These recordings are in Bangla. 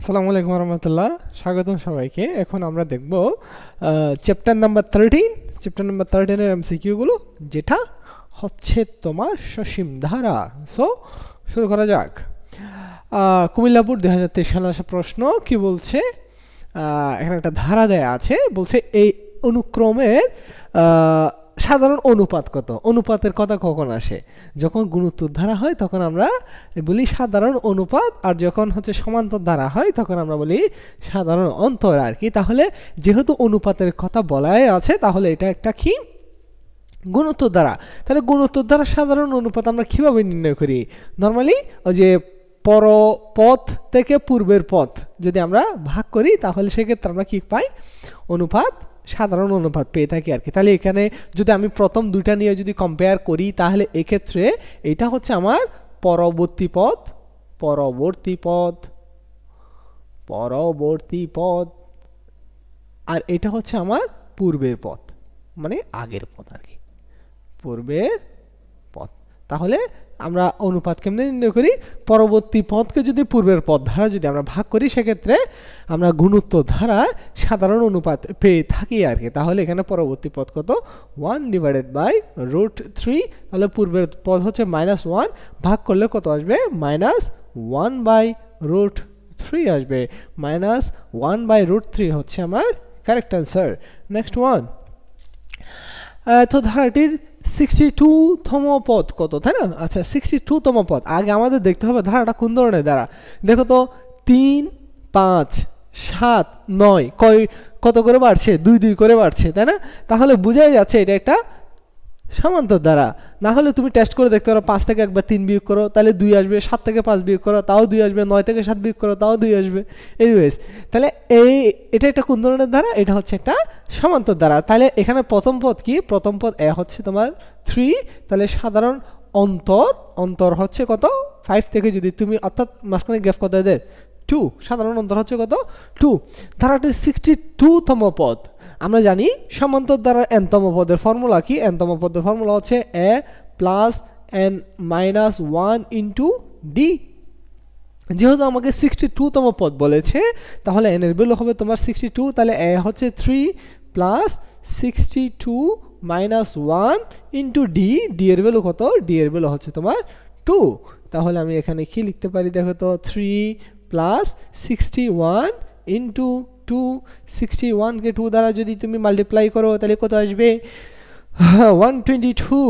আসসালামু আলাইকুম রহমতুল্লাহ, স্বাগতম সবাইকে। এখন আমরা দেখব চ্যাপ্টার নাম্বার 13। চ্যাপ্টার নাম্বার 13 এর এমসিকিউগুলো, যেটা হচ্ছে তোমার সসীম ধারা। সো শুরু করা যাক। কুমিল্লা বোর্ড 2023 সালে আসা প্রশ্ন কি বলছে, এখানে একটা ধারা দেয়া আছে, বলছে এই অনুক্রমের সাধারণ অনুপাত কত। অনুপাতের কথা কখন আসে? যখন গুণোত্তর ধারা হয় তখন আমরা বলি সাধারণ অনুপাত, আর যখন হচ্ছে সমান্তর ধারা হয় তখন আমরা বলি সাধারণ অন্তর আর কি। তাহলে যেহেতু অনুপাতের কথা বলাই আছে, তাহলে এটা একটা কি গুণোত্তর ধারা। তাহলে গুণোত্তর ধারা সাধারণ অনুপাত আমরা কিভাবে নির্ণয় করি? নর্মালি ওই যে পথ থেকে পূর্বের পথ যদি আমরা ভাগ করি, তাহলে সেক্ষেত্রে আমরা কি পাই? অনুপাত, সাধারণ অনুপাত পেয়ে থাকি আর কি। তাহলে এখানে যদি আমি প্রথম দুইটা নিয়ে যদি কম্পেয়ার করি, তাহলে এক্ষেত্রে এটা হচ্ছে আমার পরবর্তী পথ, আর এটা হচ্ছে আমার পূর্বের পথ, মানে আগের পথ আর কি, পূর্বের পথ। তাহলে আমরা অনুপাত কেমনে নির্ণয় করি? পরবর্তী পথকে যদি পূর্বের পথ ধারা যদি আমরা ভাগ করি, সেক্ষেত্রে আমরা গুণোত্তর ধারা সাধারণ অনুপাত পেয়ে থাকি আর কি। তাহলে এখানে পরবর্তী পথ কত? 1/√3। তাহলে পূর্বের পথ হচ্ছে -1, ভাগ করলে কত আসবে? -1/√3 আসবে। -1/√3 হচ্ছে আমার কারেক্ট অ্যান্সার। Next one. তো ধারাটির 62তম পদ কত, তাই না? আচ্ছা, 62তম পদ। আগে আমাদের দেখতে হবে ধারাটা কোন ধরনের ধারা। দেখো তো, 3, 5, 7, 9 কত করে বাড়ছে? 2 করে বাড়ছে, তাই না? তাহলে বোঝাই যাচ্ছে এটা একটা সমান্তর ধারা। না হলে তুমি টেস্ট করে দেখতে পারো, 5 থেকে একবার 3 বিয়োগ করো, তাহলে 2 আসবে। 7 থেকে 5 বিয়োগ করো, তাও 2 আসবে। 9 থেকে 7 বিয়োগ করো, তাও 2 আসবে। এনিওয়েজ, তাহলে এটা একটা কোন ধরনের ধারা? এটা হচ্ছে একটা সমান্তর ধারা। তাহলে এখানে প্রথম পদ কি? প্রথম পদ হচ্ছে তোমার 3। তাহলে সাধারণ অন্তর হচ্ছে কত? 5 থেকে যদি তুমি, অর্থাৎ মাঝখানে গ্যাপ কত দেয়? 2। সাধারণ অন্তর হচ্ছে কত? 2। ধারাটির 62তম পদ। আমরা জানি সমান্তর দ্বারা nতম পদের ফর্মুলা কি? nতম পদের ফর্মুলা হচ্ছে a + n - 1 * d। যেহেতু আমাকে 62তম পদ বলেছে, তাহলে n এর ভ্যালু হবে তোমার 62। তাহলে a হচ্ছে 3 + 62 - 1 * d। d এর ভ্যালু কত? d এর ভ্যালু হচ্ছে তোমার 2। তাহলে আমি এখানে কি লিখতে পারি? দেখো তো, 3 + 61 * 2। 61 কে 2 দ্বারা যদি তুমি মাল্টিপ্লাই করো, তাহলে কত আসবে? 122।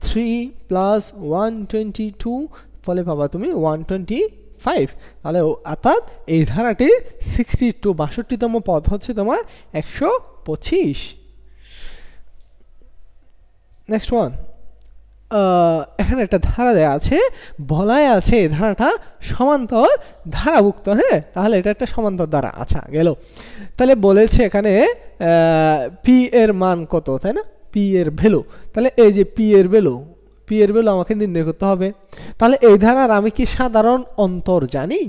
3 + 122, ফলে পাবা তুমি 125। তাহলে অর্থাৎ এই ধারাটির 62তম পদ হচ্ছে তোমার 125। Next one. এখানে একটা ধারা দেওয়া আছে, বলাই আছে এই ধারাটা সমান্তর ধারাভুক্ত। হ্যাঁ, তাহলে এটা একটা সমান্তর ধারা। আচ্ছা, গেল। তাহলে বলেছে এখানে পি এর মান কত, তাই না? পি এর ভ্যালু। তাহলে এই যে পি এর ভ্যালু আমাকে নির্ণয় করতে হবে। তাহলে এই ধারার আমি কি সাধারণ অন্তর জানি?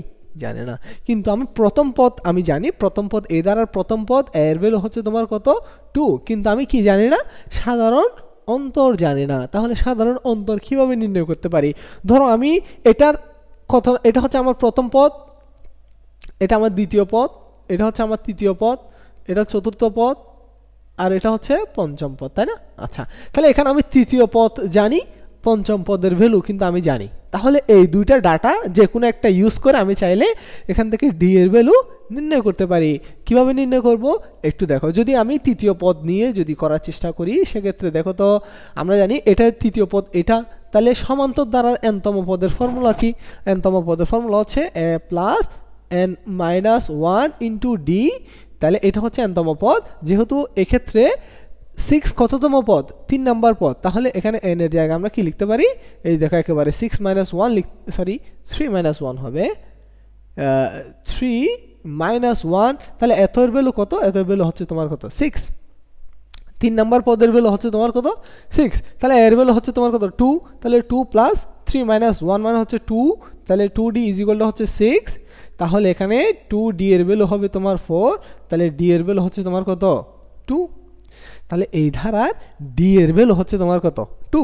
জানি না। কিন্তু আমি প্রথম পদ আমি জানি। প্রথম পদ, এই ধারার প্রথম পদ এর ভ্যালু হচ্ছে তোমার কত? 2। কিন্তু আমি কি জানি না? সাধারণ অন্তর জানি না। তাহলে সাধারণ অন্তর কিভাবে নির্ণয় করতে পারি? ধরো আমি এটার কথা, এটা হচ্ছে আমার প্রথম পদ, এটা আমার দ্বিতীয় পদ, এটা হচ্ছে আমার তৃতীয় পদ, এটা চতুর্থ পদ, আর এটা হচ্ছে পঞ্চম পদ, তাই না? আচ্ছা, তাহলে এখানে আমি তৃতীয় পদ জানি, পঞ্চম পদের ভ্যালু কিন্তু আমি জানি। তাহলে এই দুইটা ডাটা যে কোনো একটা ইউজ করে আমি চাইলে এখান থেকে ডি এর ভ্যালু নির্ণয় করতে পারি। কিভাবে নির্ণয় করব একটু দেখো। যদি আমি তৃতীয় পদ নিয়ে যদি করার চেষ্টা করি, সেক্ষেত্রে দেখো তো, আমরা জানি এটা তৃতীয় পদ, এটা। তাহলে সমান্তর দ্বারার nতম পদের ফর্মুলা কি? nতম পদের ফর্মুলা হচ্ছে a + n - 1 * d। তাহলে এটা হচ্ছে nতম পদ। যেহেতু এক্ষেত্রে 6 কততম পদ? 3 নাম্বার পদ। তাহলে এখানে n এর জায়গায় আমরা কি লিখতে পারি? এই দেখো, একেবারে 6 - 1 3 - 1 হবে 3 - 1। তাহলে এত এর ভ্যালু কত? এত এর ভ্যালু হচ্ছে তোমার কত? 6। 3 নাম্বার পদের ভ্যালু হচ্ছে তোমার কত? 6। তাহলে এর ভ্যালু হচ্ছে তোমার কত? 2। তাহলে 2 + 3 - 1 মানে হচ্ছে 2। তাহলে 2d = হচ্ছে 6। তাহলে এখানে 2d এর ভ্যালু হবে তোমার 4। তাহলে d এর ভ্যালু হচ্ছে তোমার কত? 2। তাহলে এই ধারার ডি এর ভ্যালু হচ্ছে তোমার কত? 2।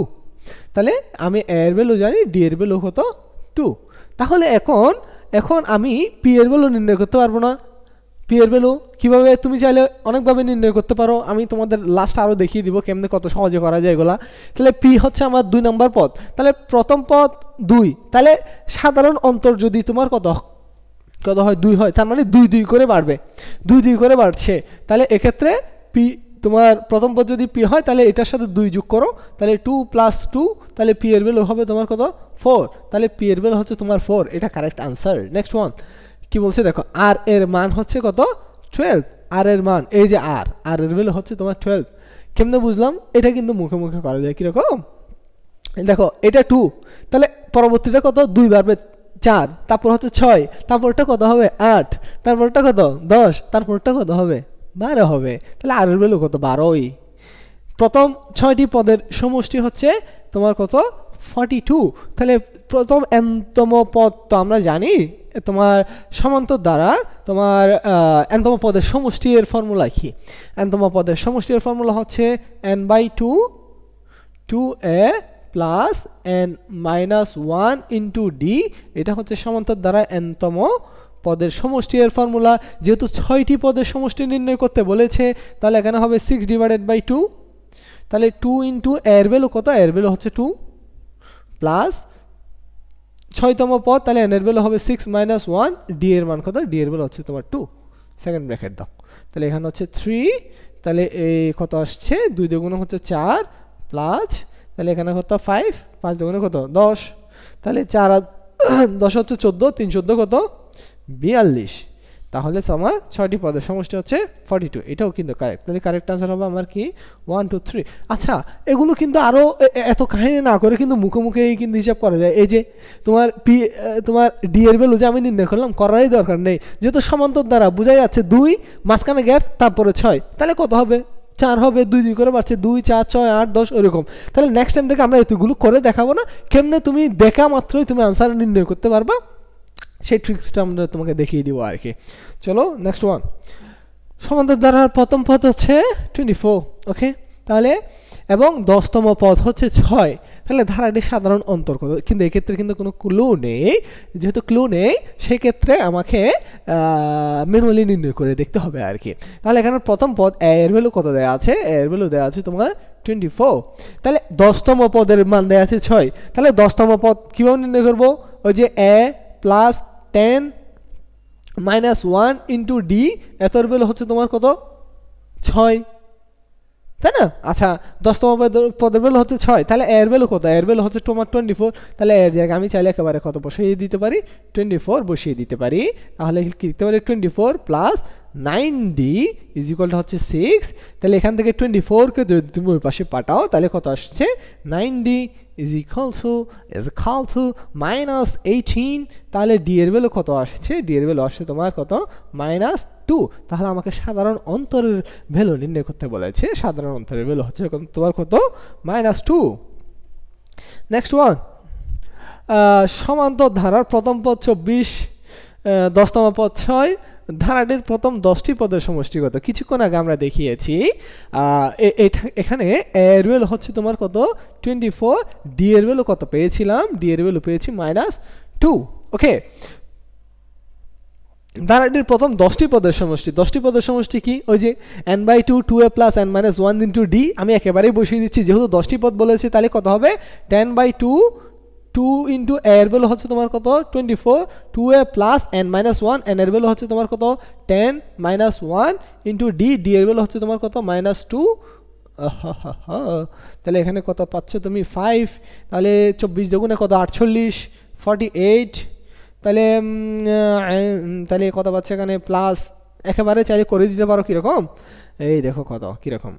তাহলে আমি এর ভ্যালু জানি, ডি এর ভ্যালু কত? 2। তাহলে এখন এখন আমি পি এর ভ্যালু নির্ণয় করতে পারবো না। পি এর ভ্যালু কীভাবে, তুমি চাইলে অনেকভাবে নির্ণয় করতে পারো, আমি তোমাদের লাস্ট আরও দেখিয়ে দিব কেমনে কত সহজে করা যায় এগুলা। তাহলে পি হচ্ছে আমার 2 নম্বর পদ, তাহলে প্রথম পদ 2, তাহলে সাধারণ অন্তর যদি তোমার কত হয় 2 হয়, তার মানে 2 করে বাড়বে, 2 করে বাড়ছে। তাহলে এক্ষেত্রে পি তোমার প্রথম পদ যদি পি হয় তাহলে এটার সাথে 2 যোগ করো, তাহলে 2 + 2, তাহলে পি এর ভ্যালু হবে তোমার কত 4, তাহলে পি এর ভ্যালু হচ্ছে তোমার 4, এটা কারেক্ট আনসার। নেক্সট ওয়ান কি বলছে দেখো, আর এর মান হচ্ছে কত 12, আর এর মান এই যে আর এর ভ্যালু হচ্ছে তোমার 12। কেমনে বুঝলাম, এটা কিন্তু মুখে মুখে করা যায়। কীরকম দেখো, এটা 2, তাহলে পরবর্তীটা কত 2 বাড়বে 4, তারপর হচ্ছে 6, তারপরটা কত হবে 8, তারপরটা কত 10, তারপরটা কত হবে 12 হবে, তাহলে আর এর ভ্যালু কত 12ই। প্রথম 6টি পদের সমষ্টি হচ্ছে তোমার কত 42, তাহলে প্রথম nতম পদ তো আমরা জানি তোমার সমান্তর দ্বারা তোমার nতম পদের সমষ্টি এর ফর্মুলা কি, nতম পদের সমষ্টি এর ফর্মুলা হচ্ছে n/2 2a plus n minus 1 into D, এটা হচ্ছে সমান্তর দ্বারা nতম পদের সমষ্টি এর ফর্মুলা। যেহেতু 6টি পদের সমষ্টি নির্ণয় করতে বলেছে তাহলে এখানে হবে 6/2, তাহলে 2 ইন্টু এর ভ্যালু কত, এর ভ্যালু হচ্ছে 2 প্লাস 6তম পদ, তাহলে n এর ভ্যালু হবে 6 মাইনাস 1, ডি এর মান কত, ডি এর ভ্যালু হচ্ছে তোমার 2, সেকেন্ড ব্র্যাকেট দাও, তাহলে এখানে হচ্ছে 3, তাহলে এই কত আসছে 2 দ্বিগুণে হচ্ছে 4 প্লাস, তাহলে এখানে কত 5, 5 দ্বিগুণে কত 10, তাহলে 4 আর 10 হচ্ছে 14, 3 14 কত 42, তাহলে তোমার 6টি পদের সমষ্টি হচ্ছে 42, এটাও কিন্তু কারেক্ট। তাহলে কারেক্ট আনসার হবে আমার কি 1 2 3। আচ্ছা, এগুলো কিন্তু আরও এত কাহিনী না করে কিন্তু মুখে মুখেই কিন্তু হিসাব করা যায়। এই যে তোমার তোমার ডি এর ভ্যালু যে আমি নির্ণয় করলাম, করারই দরকার নেই, যেহেতু সমান্তর দ্বারা বোঝা যাচ্ছে 2 মাঝখানে গ্যাপ তারপরে 6, তাহলে কত হবে 4 হবে, 2 করে বাড়ছে 2 4 6 8 10 ওইরকম। তাহলে নেক্সট টাইম থেকে আমরা এতগুলো করে দেখাবো না, কেমনে তুমি দেখা মাত্রই তুমি আনসার নির্ণয় করতে পারবা, সেই ট্রিক্সটা আমরা তোমাকে দেখিয়ে দিব আর কি। চলো নেক্সট ওয়ান, সমান্তর দ্বারার প্রথম পদ হচ্ছে 24, ওকে, তাহলে এবং 10তম পদ হচ্ছে 6, তাহলে ধারাটির সাধারণ অন্তর কত, কিন্তু এক্ষেত্রে কিন্তু কোনো ক্লু নেই, যেহেতু ক্লু নেই সেক্ষেত্রে আমাকে ম্যানুয়ালি নির্ণয় করে দেখতে হবে আর কি। তাহলে এখানে প্রথম পদ এর ভ্যালু কত দেওয়া আছে, এর ভ্যালু দেওয়া আছে তোমার 24, তাহলে 10তম পদের মান দেওয়া আছে 6, তাহলে 10তম পদ কীভাবে নির্ণয় করবো, ওই যে a plus 10 minus 1 into D, এতর ভ্যালু হচ্ছে তোমার কত 6, তাই না? আচ্ছা, 10তম পদের ভ্যালু হচ্ছে 6, তাহলে এর ভ্যালু কত, এর ভ্যালু হচ্ছে তোমার 24, তাহলে এর জায়গায় আমি চাইলে একেবারে কত বসিয়ে দিতে পারি, 24 বসিয়ে দিতে পারি, তাহলে কি লিখতে পারি 24 plus 9d is equal two হচ্ছে 6, তাহলে এখান থেকে 24কে যদি তুমি ওই পাশে পাঠাও তাহলে কত আসছে 9d is equal two minus 18, তাহলে ডি এর ভ্যালু কত আসছে, ডি এর ভ্যালু আসছে তোমার কত মাইনাস 2, তাহলে আমাকে সাধারণ অন্তরের ভ্যালু নির্ণয় করতে বলেছে, সাধারণ অন্তরের ভ্যালু হচ্ছে তোমার কত মাইনাস 2। নেক্সট ওয়ান, সমান্তর ধারার প্রথম পদ 24, 10তম পদ 6, ধারাটির প্রথম 10টি পদের সমষ্টি কত, কিছুক্ষণ আগে আমরা দেখিয়েছি। এখানে এর ভ্যালু হচ্ছে তোমার কত 24, ডি এর ভ্যালু কত পেয়েছিলাম, ডি এর ভ্যালু পেয়েছি মাইনাস 2, ওকে। ধারাটির প্রথম 10টি পদের সমষ্টি, 10টি পদের সমষ্টি কি, ওই যে n/2 2a plus n minus 1 into D, আমি একেবারেই বসিয়ে দিচ্ছি, যেহেতু 10টি পদ বলেছে তাহলে কত হবে 10/2 2 ইন্টু এর ভ্যালু হচ্ছে তোমার কত 24, 2a plus n minus 1, n এর ভ্যালু হচ্ছে তোমার কত 10 মাইনাস 1 ইন্টু ডি, ডি এর ভ্যালু হচ্ছে তোমার কত মাইনাস 2, তাহলে এখানে কত পাচ্ছ তুমি 5, তাহলে 24 দ্বিগুণে কত 48, 48, তাহলে কত পাচ্ছে এখানে প্লাস, একেবারে চাইলে করে দিতে পারো কীরকম, এই দেখো কত কীরকম,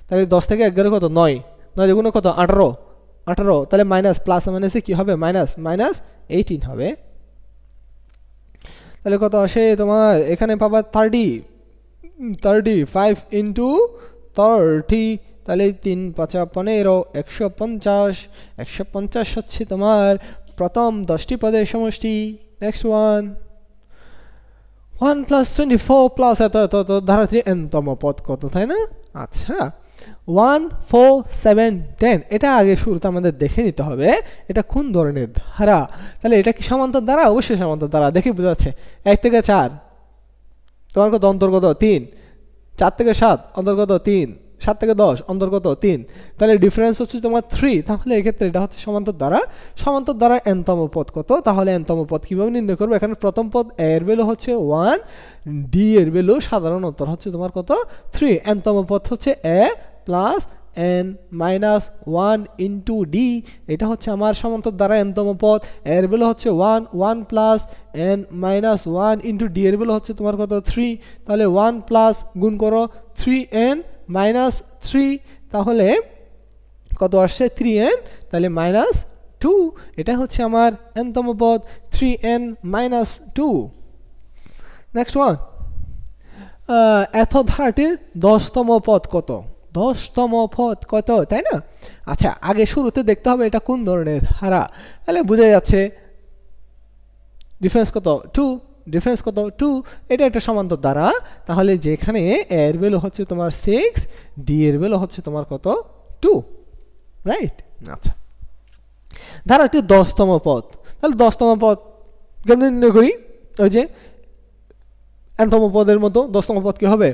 তাহলে 10 থেকে 1 গেলে কত 9, 9 দ্বিগুণে কত 18, তাহলে মাইনাস প্লাস মাইনাসে কি হবে মাইনাস 18 হবে, তাহলে কত আসে তোমার এখানে পাবা 35 ইন্টু 30, তাহলে 3 5 15, 150 হচ্ছে তোমার প্রথম 10টি পদের সমষ্টি। নেক্সট ওয়ান, 1 প্লাস 24 প্লাস এত ধারাটির nতম পদ কত, তাই না? আচ্ছা, 1 4 7 10 এটা আগে শুরুতে আমাদের দেখে নিতে হবে এটা কোন ধরনের ধারা। তাহলে এটা কি সমান্তর ধারা? অবশ্যই সমান্তর ধারা, দেখে বোঝা যাচ্ছে। 1 থেকে 4 তোমার কত অন্তর্গত 3, 4 থেকে 7 অন্তর্গত 3, 7 থেকে 10 অন্তর্গত 3, তাহলে ডিফারেন্স হচ্ছে তোমার 3। তাহলে এক্ষেত্রে এটা হচ্ছে সমান্তর ধারা। সমান্তর ধারা এনতম পদ কত? তাহলে এনতম পদ কীভাবে নির্ণয় করবো? এখানে প্রথম পদ এ এর ভ্যালু হচ্ছে 1, ডি এর ভ্যালু সাধারণ উত্তর হচ্ছে তোমার কত 3। এনতম পদ হচ্ছে a plus n minus 1 into D, এটা হচ্ছে আমার সমান্তর দ্বারা এনতম পদ। এর ভ্যালু হচ্ছে 1, 1 plus n minus 1 into D এর ভ্যালু হচ্ছে তোমার কত 3। তাহলে 1 প্লাস গুণ করো 3n মাইনাস 3, তাহলে কত আসছে 3n, তাহলে মাইনাস 2। এটা হচ্ছে আমার এনতম পদ 3n মাইনাস 2। নেক্সট ওয়ান, এত ধারাটির 10তম পদ কত? 10তম পদ কত, তাই না? আচ্ছা, আগে শুরুতে দেখতে হবে এটা কোন ধরনের ধারা। তাহলে বোঝা যাচ্ছে ডিফারেন্স কত 2, ডিফারেন্স কত 2, এটা একটা সমান্তর ধারা। তাহলে যেখানে এর ভ্যালু হচ্ছে তোমার 6, ডি এর ভ্যালু হচ্ছে তোমার কত 2, রাইট? আচ্ছা, ধারাটির 10তম পদ, তাহলে 10তম পদ কেমন নির্ণয় করি? ওই যে nতম পদের মতো 10তম পদ কি হবে?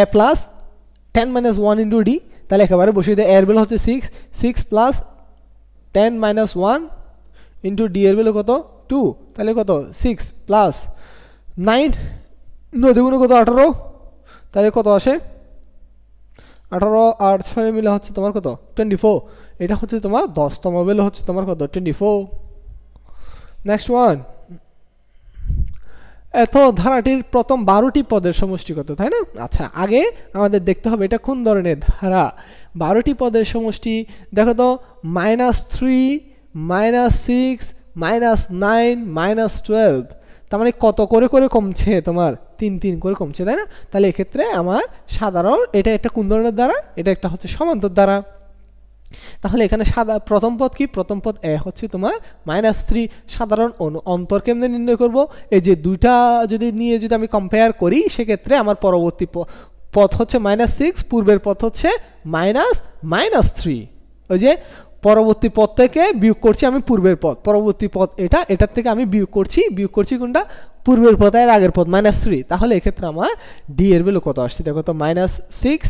এ প্লাস 10 মাইনাস 1 ইন্টু ডি, তাহলে একেবারে বসিয়ে দেয়। এর ভ্যালু হচ্ছে 6, 6 প্লাস 10 মাইনাস 1 ইন্টু ডি এর ভ্যালু কত 2, তাহলে কত 6 প্লাস 9 9 কত 18, তাহলে কত আসে 18 আর 6 মিলে হচ্ছে তোমার কত 24। এটা হচ্ছে তোমার 10তম ভ্যালু হচ্ছে তোমার কত 24। নেক্সট ওয়ান, এত ধারাটির প্রথম 12টি পদের সমষ্টি কত, তাই না? আচ্ছা, আগে আমাদের দেখতে হবে এটা কোন ধরনের ধারা। 12টি পদের সমষ্টি দেখো তো, -3 -6 -9 -12, তার মানে কত করে করে কমছে? তোমার 3 3 করে কমছে, তাই না? তাহলে এক্ষেত্রে আমার সাধারণ এটা একটা কোন ধরনের ধারা? এটা একটা হচ্ছে সমান্তর ধারা। তাহলে এখানে প্রথম পদ কি? প্রথম পদ এ হচ্ছে তোমার -3। সাধারণ অন্তর কেমনে নির্ণয় করব? এই যে দুইটা যদি নিয়ে যদি আমি কম্পেয়ার করি, সেক্ষেত্রে আমার পরবর্তী পদ হচ্ছে -6, পূর্বের পদ হচ্ছে -3। ওই যে পরবর্তী পদ থেকে বিয়োগ করছি আমি পূর্বের পদ, পরবর্তী পদ এটার থেকে আমি বিয়োগ করছি কোনটা? পূর্বের পদ আর আগের পদ -3। তাহলে এক্ষেত্রে আমার ডি এর ভ্যালু কত আসছে? দেখো তো, -6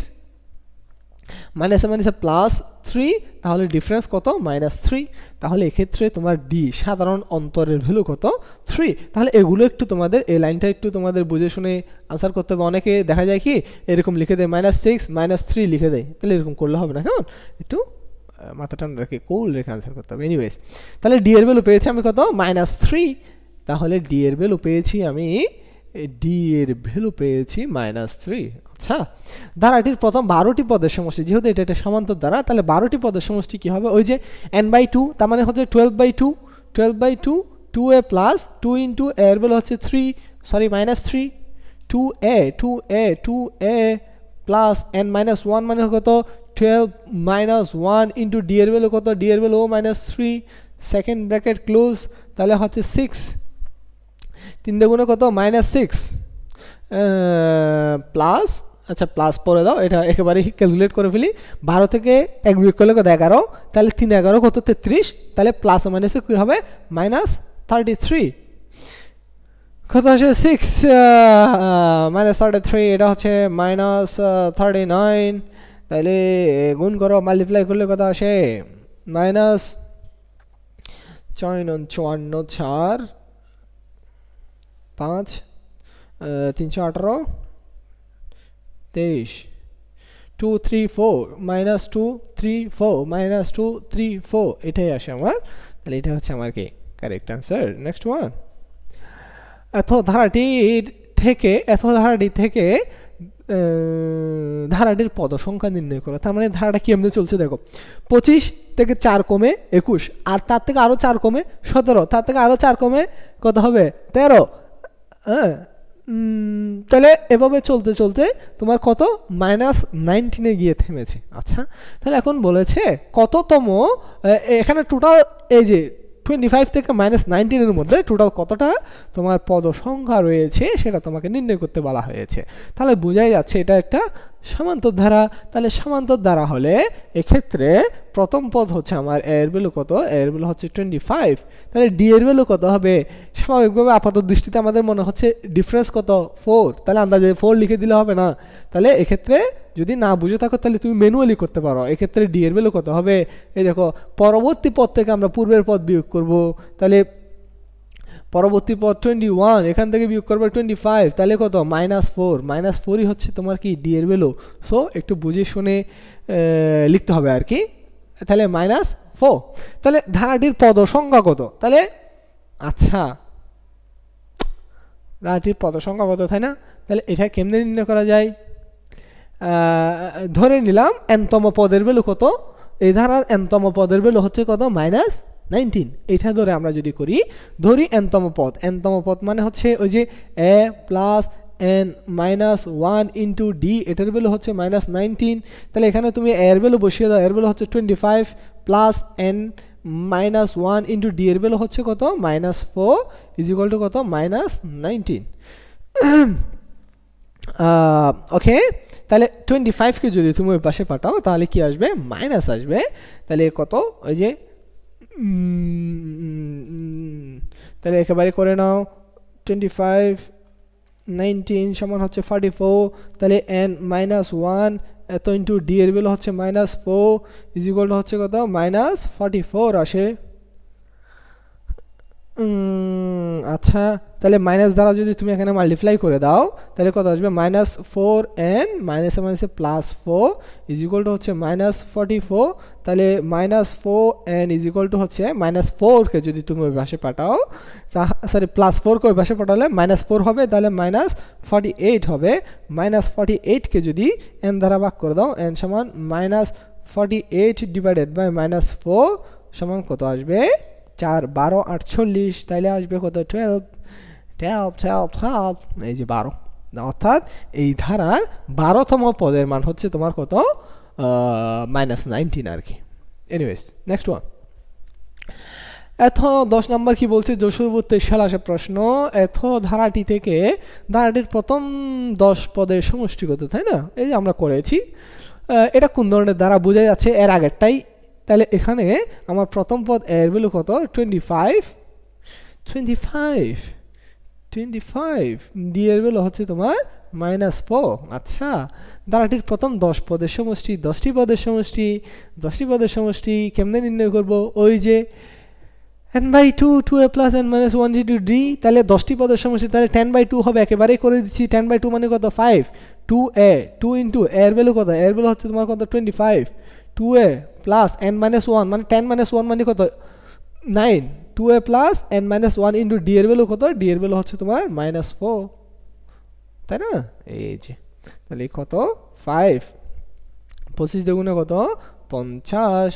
মাইনাসে প্লাস 3, তাহলে ডিফারেন্স কত? -3। তাহলে এক্ষেত্রে তোমার ডি সাধারণ অন্তরের ভ্যালু কত? 3। তাহলে এগুলো একটু তোমাদের, এই লাইনটা একটু তোমাদের বুঝে শুনে আনসার করতে হবে। অনেকে দেখা যায় কি এরকম লিখে দেয় -6 -3 লিখে দেয়, তাহলে এরকম করলে হবে না, কেমন? একটু মাথা ঠান্ডা রেখে কুল রেখে আনসার করতে হবে। এনিওয়েজ, তাহলে ডি এর ভ্যালু পেয়েছি আমি কত? -3। তাহলে ডি এর ভ্যালু পেয়েছি আমি -3। আচ্ছা, ধারাটির প্রথম 12টি পদের সমষ্টি, যেহেতু এটা একটা সমান্তর ধারা, তাহলে 12টি পদের সমষ্টি কি হবে? ওই যে n/2, তার মানে হচ্ছে 12/2, 12/2 2a প্লাস 2 ইন্টু এর ভ্যালু হচ্ছে 3 2a প্লাস n-1 মানে কত? 12 - 1 ইন্টু ডি এর ভ্যালু কত? ডি এর ভ্যালু -3, সেকেন্ড ব্র্যাকেট ক্লোজ, তাহলে হচ্ছে 6, 3 দুগুণে কত? -6 প্লাস, আচ্ছা প্লাস পরে দাও, এটা একেবারে ক্যালকুলেট করে ফেলি। 12 থেকে 1 বিয়োগ করলে কত? 11, তাহলে 3 11 কত? 33, তাহলে প্লাস মাইনাসে কী হবে? -33। কত আসে? 6 -33, এটা হচ্ছে -39, তাহলে গুণ করো, মাল্টিপ্লাই করলে কত আসে? -54 4 5 318 23 2 3 4 -2 3 4 -2 3 4, এটাই আসে আমার। তাহলে এটা হচ্ছে আমার কি কারেক্ট আনসার। নেক্সট ওয়ান, এত ধারাটি থেকে ধারাটির পদ সংখ্যা নির্ণয় করো। তার মানে ধারাটা কেমনে চলছে দেখো, 25 থেকে 4 কমে 21, আর তার থেকে আরো 4 কমে 17, তার থেকে আরো 4 কমে কত হবে? 13। হ্যাঁ, তাহলে এভাবে চলতে চলতে তোমার কত? -19 গিয়ে থেমেছে। আচ্ছা, তাহলে এখন বলেছে কততম, এখানে টোটাল এই যে 25 থেকে -19 মধ্যে টোটাল কতটা তোমার পদ সংখ্যা রয়েছে সেটা তোমাকে নির্ণয় করতে বলা হয়েছে। তাহলে বোঝাই যাচ্ছে এটা একটা সমান্তর ধারা। তাহলে সমান্তর ধারা হলে এক্ষেত্রে প্রথম পদ হচ্ছে আমার এর ভ্যালু কত, এর ভ্যালু হচ্ছে 25, তাহলে ডি এর ভ্যালু কত হবে, স্বাভাবিকভাবে আপাত দৃষ্টিতে আমাদের মনে হচ্ছে ডিফারেন্স কত 4, তাহলে আন্দাজে 4 লিখে দিলে হবে না, তাহলে এক্ষেত্রে যদি না বুঝে থাকো তাহলে তুমি ম্যানুয়ালি করতে পারো। এক্ষেত্রে ডি এর ভ্যালু কত হবে, এই দেখো পরবর্তী পদ থেকে আমরা পূর্বের পদ বিয়োগ করব, তাহলে পরবর্তী পদ 21, এখান থেকে বিয়োগ করবে 25, তাহলে কত -4, -4ই হচ্ছে তোমার কি ডি এর ভ্যালু। সো একটু বুঝে শুনে লিখতে হবে আর কি, তাহলে -4। তাহলে ধারাটির পদ সংখ্যা কত, তাহলে আচ্ছা ধারাটির পদ সংখ্যা কত, তাই না? তাহলে এটা কেমনে নির্ণয় করা যায়, ধরে নিলাম এনতম পদের ভ্যালু কত, এই ধারার এনতম পদের ভ্যালু হচ্ছে কত -19, এটা ধরে আমরা যদি করি, ধরি এনতম পদ মানে হচ্ছে ওই যে a plus n -1 into D, এটার ভ্যালু হচ্ছে -19, তাহলে এখানে তুমি এর ভ্যালু বসিয়ে দাও, এর ভ্যালু হচ্ছে 25 প্লাস n -1 ইন্টু ডি এর ভ্যালু হচ্ছে কত -4 ইজ ইকুয়াল টু কত -19। ওকে, তাহলে 25কে যদি তুমি ওই পাশে পাঠাও তাহলে কি আসবে, মাইনাস আসবে, তাহলে কত ওই যে তাহলে একেবারে করে নাও 25 19 সমান হচ্ছে 44, তাহলে n -1 এত ইন্টু ডি এর ভ্যালু হচ্ছে -4 ইজ ইকুয়াল টু হচ্ছে কত -44 আসে। আচ্ছা, তাহলে মাইনাস দ্বারা যদি তুমি এখানে মাল্টিপ্লাই করে দাও তাহলে কত আসবে -4n মাইনাসে মাইনাসে +4 ইজ ইকুয়াল টু হচ্ছে -44, তাহলে -4n ইজ ইকুয়াল টু হচ্ছে -4কে যদি তুমি ওই পাশে পাঠাও, সরি +4কে ওই পাশে পাঠালে -4 হবে, তাহলে -48 হবে, -48কে যদি n দ্বারা ভাগ করে দাও, n সমান -48 ডিভাইডেড বাই -4 সমান কত আসবে 4 12 48, তাইলে আসবে কত 12 এই যে 12, অর্থাৎ এই ধারার 12তম পদের মান হচ্ছে তোমার কত -19 আর কি। এনিওয়েজ নেক্সট ওয়ান, এত 10 নম্বর কি বলছে, যশোরবর্তী সাল আসে প্রশ্ন, এত ধারাটি থেকে ধারাটির প্রথম 10 পদের সমষ্টি কত, তাই না? এই যে আমরা করেছি, এটা কোন ধরনের দ্বারা বোঝা যাচ্ছে এর আগেরটাই, তাহলে এখানে আমার প্রথম পদ এর ভ্যালু কত 25 ডি এর ভ্যালু হচ্ছে তোমার -4। আচ্ছা, ধারাটির প্রথম 10 পদের সমষ্টি, 10টি পদের সমষ্টি কেমনে নির্ণয় করব, ওই যে n/2 2a plus n minus 1 into d, তাহলে 10টি পদের সমষ্টি, তাহলে 10/2 হবে, একেবারেই করে দিচ্ছি, 10/2 মানে কত 5, 2a 2 ইন্টু এর ভ্যালু কত, এর ভ্যালু হচ্ছে তোমার কত 25, 2a প্লাস n minus 1 মানে 10 minus 1 মানে কত 9, 2a plus n minus 1 into D এর ভ্যালু কত, ডি এর ভ্যালু হচ্ছে তোমার -4, তাই না? এই যে তাহলে কত 5 25 দুগুণে কত 50,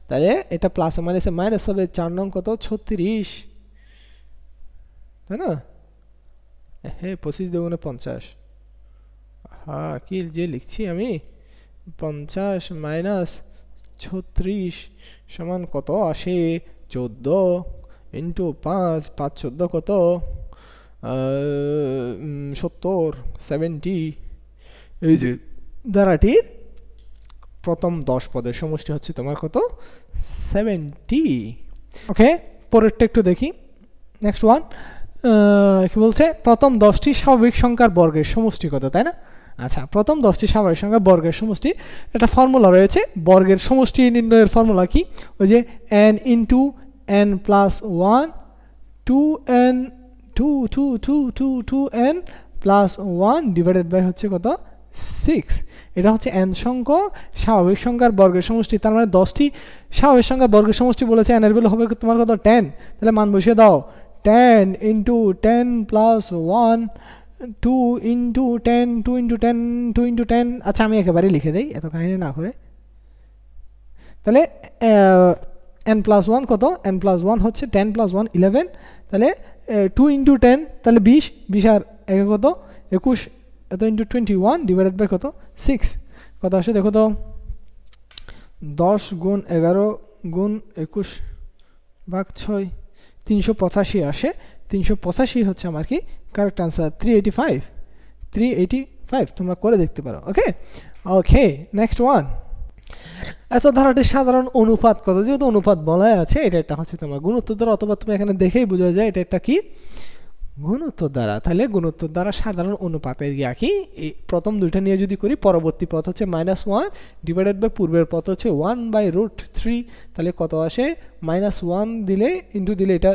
তাহলে এটা প্লাস মাইনাসে মাইনাস হবে, 4 নং কত 36, তাই না? হ্যাঁ 25 দুগুণে 50, হ্যাঁ কি যে লিখছি আমি, 50 মাইনাস 36 সমান কত আসে 14 ইন্টু 5 5 14 কত 70 এই যে ধারাটির প্রথম 10 পদের সমষ্টি হচ্ছে তোমার কত 70। ওকে, পরেরটা একটু দেখি, নেক্সট ওয়ান কি বলছে, প্রথম 10টি স্বাভাবিক সংখ্যার বর্গের সমষ্টি কত, তাই না? আচ্ছা, প্রথম 10টি স্বাভাবিক সংখ্যার বর্গের সমষ্টি, একটা ফর্মুলা রয়েছে, বর্গের সমষ্টি নির্ণয়ের ফর্মুলা কি, ওই যে n into n plus 1 2n 2n প্লাস 1 ডিভাইডেড বাই হচ্ছে কত 6, এটা হচ্ছে n সংখ্যক স্বাভাবিক সংখ্যার বর্গের সমষ্টি, তার মানে 10টি স্বাভাবিক সংখ্যার বর্গের সমষ্টি বলেছে, n এর ভ্যালু হবে তোমার কত 10, তাহলে মান বসিয়ে দাও, 10 into 10 plus 1 2 into 10 2 into 10 2 into 10, আচ্ছা আমি একেবারে লিখে দিই এত কাহিনী না করে, তাহলে n প্লাস 1 কত, n প্লাস 1 হচ্ছে 10 প্লাস 1 11, তাহলে 2 ইন্টু 10 তাহলে 20 আর একে কত 21, এত ইন্টু 21 ডিভাইডেড বাই কত 6, কত আসে দেখো তো, 10 গুণ 11 গুণ 21 ভাগ 6 385 আসে, 385 হচ্ছে আমার কি কারেক্ট আনসার, 385 তোমরা করে দেখতে পারো। ওকে, ওকে, নেক্সট ওয়ান। এত ধারাটির সাধারণ অনুপাত কত? যেহেতু অনুপাত বলাই আছে, এটা একটা হচ্ছে তোমার গুণোত্তর দ্বারা, অথবা তুমি এখানে দেখেই বোঝা যায় এটা একটা কি গুণোত্তর দ্বারা। তাহলে গুণোত্তর দ্বারা সাধারণ অনুপাতের ইয়া কি, এই প্রথম দুইটা নিয়ে যদি করি, পরবর্তী পথ হচ্ছে -1 ডিভাইডেড বাই পূর্বের পথ হচ্ছে 1/√3। তাহলে কত আসে? -1 দিলে ইন্টু দিলে এটা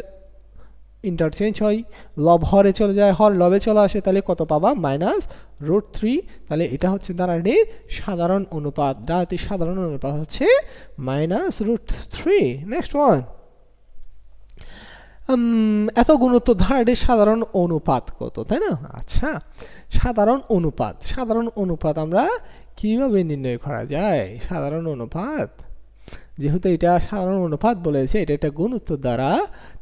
ইন্টারচেঞ্জ হয়, লব হরে চলে যায়, হর লবে চলে আসে, তাহলে কত পাবা? -√3। তাহলে এটা হচ্ছে দ্বারাটির সাধারণ অনুপাত। দ্বারাটির সাধারণ অনুপাত হচ্ছে -√3। Next one. এত গুণোত্তর ধারাটির সাধারণ অনুপাত কত, তাই না? আচ্ছা, সাধারণ অনুপাত, সাধারণ অনুপাত আমরা কিভাবে নির্ণয় করা যায়? সাধারণ অনুপাত, যেহেতু এটা সাধারণ অনুপাত বলেছে, এটা একটা গুণোত্তর দ্বারা,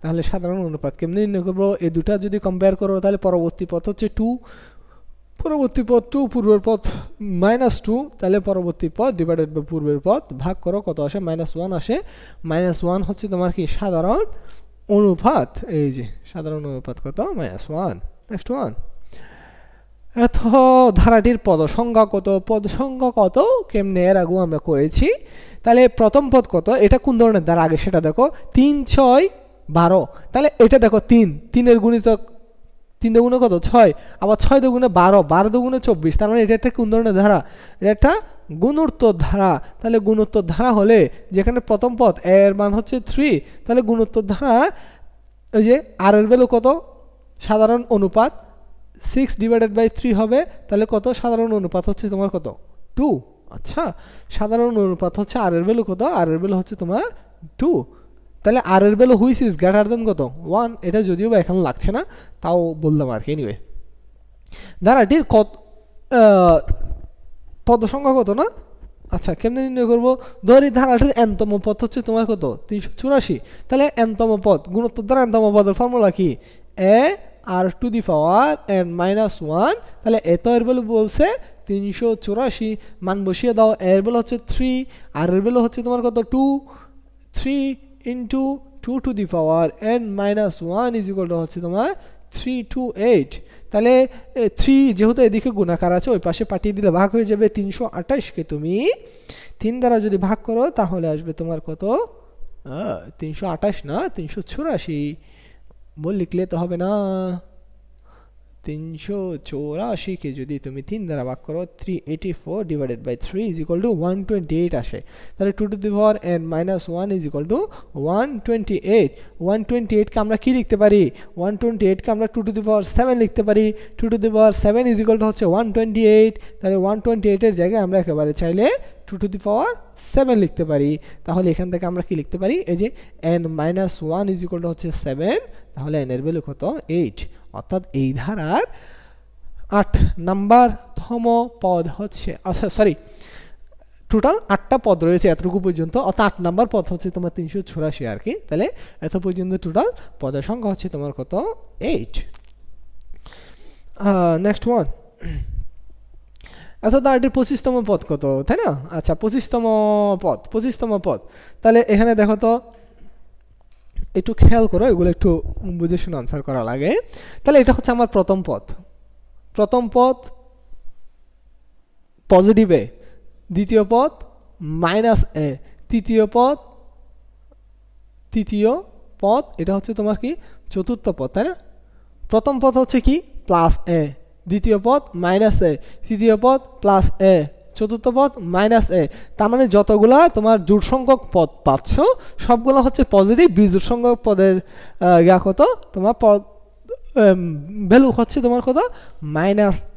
তাহলে সাধারণ অনুপাত কেমনি নির্ণয় করবো? এই দুটা যদি কম্পেয়ার করো, তাহলে পরবর্তী পথ হচ্ছে 2, পরবর্তী পথ 2, পূর্বের পথ -2, তাহলে পরবর্তী পথ ডিভাইডেড বাই পূর্বের পথ ভাগ করো, কত আসে? -1 আসে। -1 হচ্ছে তোমার কি সাধারণ অনুপাত। এই যে সাধারণ অনুপাত কত? -1। Next one. এত ধারাটির পদ সংখ্যা কত? পদ সংখ্যা কত কেমনে এর আগেও আমরা করেছি। তাহলে প্রথম পদ কত? এটা কোন ধরনের দ্বারা, আগে সেটা দেখো। 3, 6, 12। তাহলে এটা দেখো 3-এর গুণিতক, 3 দুগুণে কত? 6, আবার 6 দুগুণে 12, 12 দুগুণে 24। তার মানে এটা একটা কোন ধরনের ধারা? এটা একটা গুণোত্তর ধারা। তাহলে গুণোত্তর ধারা হলে যেখানে প্রথম পদ এর মান হচ্ছে 3, তাহলে গুণোত্তর ধারা ওই যে আর এর ভ্যালু কত? সাধারণ অনুপাত 6 ডিভাইডেড বাই 3 হবে। তাহলে কত? সাধারণ অনুপাত হচ্ছে তোমার কত? 2। আচ্ছা, সাধারণ অনুপাত হচ্ছে আর এর ভ্যালু কত? আর এর ভ্যালু হচ্ছে তোমার 2। তাহলে আর এর value which is greater than কত? 1। এটা যদিও বা এখন লাগছে না, তাও বললাম আর কি। এনিওয়ে, ধারাটির কত পদ সংখ্যা কত না? আচ্ছা, কেমনে নির্ণয় করবো? ধরি ধারাটির এনতম পদ হচ্ছে তোমার কত? 384। তাহলে এনতম পদ, গুণোত্তর দ্বারা এনতম পদের ফর্মুলা কি? a(r⁻n-1). তাহলে এত এর ভ্যালু বলছে 384, মান বসিয়ে দাও। এর ভ্যালু হচ্ছে 3, আর এর ভ্যালু হচ্ছে তোমার কত? 2। 3 into 2n-1 is equal two হচ্ছে তোমার 328। তাহলে 3 যেহেতু এদিকে গুণাকার আছে, ওই পাশে পাঠিয়ে দিলে ভাগ হয়ে যাবে। 328কে তুমি 3 দ্বারা যদি ভাগ করো, তাহলে আসবে তোমার কত? 328 না, 384 বল, লিখলে তো হবে না। 384কে যদি তুমি 3 দ্বারা ভাগ করো, 384 divided by 3 is equal to 128 আসে। তাহলে 2n-1 ইজ ইকুয়াল টু 128। 128কে আমরা কি লিখতে পারি? 128কে আমরা 2^7 লিখতে পারি। 2^7 ইজ ইকুয়াল টু হচ্ছে 128। তাহলে 128-এর জায়গায় আমরা একেবারে চাইলে 2^7 লিখতে পারি। তাহলে এখান থেকে আমরা কি লিখতে পারি? এই যে n-1 ইজ ইকুয়াল টু হচ্ছে 7, তাহলে n এর ভ্যালু কত? 8। অর্থাৎ এই ধারার 8 নাম্বার তম পদ হচ্ছে, আচ্ছা সরি, টোটাল 8টা পদ রয়েছে এতটুকু পর্যন্ত, অর্থাৎ 8 নাম্বার পদ হচ্ছে তোমার 384 আর কি। তাহলে এত পর্যন্ত টোটাল পদের সংখ্যা হচ্ছে তোমার কত? 8। Next one. এত ধারাটির 25তম পদ কত, তাই না? আচ্ছা, 25তম পদ। তাহলে এখানে দেখো তো, একটু খেয়াল করো, এগুলো একটু বুঝে শুনে আনসার করা লাগে। তাহলে এটা হচ্ছে আমার প্রথম পদ পজিটিভ এ, দ্বিতীয় পদ -a, তৃতীয় পদ এটা হচ্ছে তোমার কি? চতুর্থ পদ, তাই না? প্রথম পদ হচ্ছে কি? +a, দ্বিতীয় পদ -a, তৃতীয় পদ +a, চতুর্থ পদ -a। তার মানে যতগুলা তোমার জোড় সংখ্যক পদ পাচ্ছ, সবগুলো হচ্ছে পজিটিভ। বিজোড় সংখ্যক পদের কত? তোমার পদ ভ্যালু হচ্ছে তোমার কত?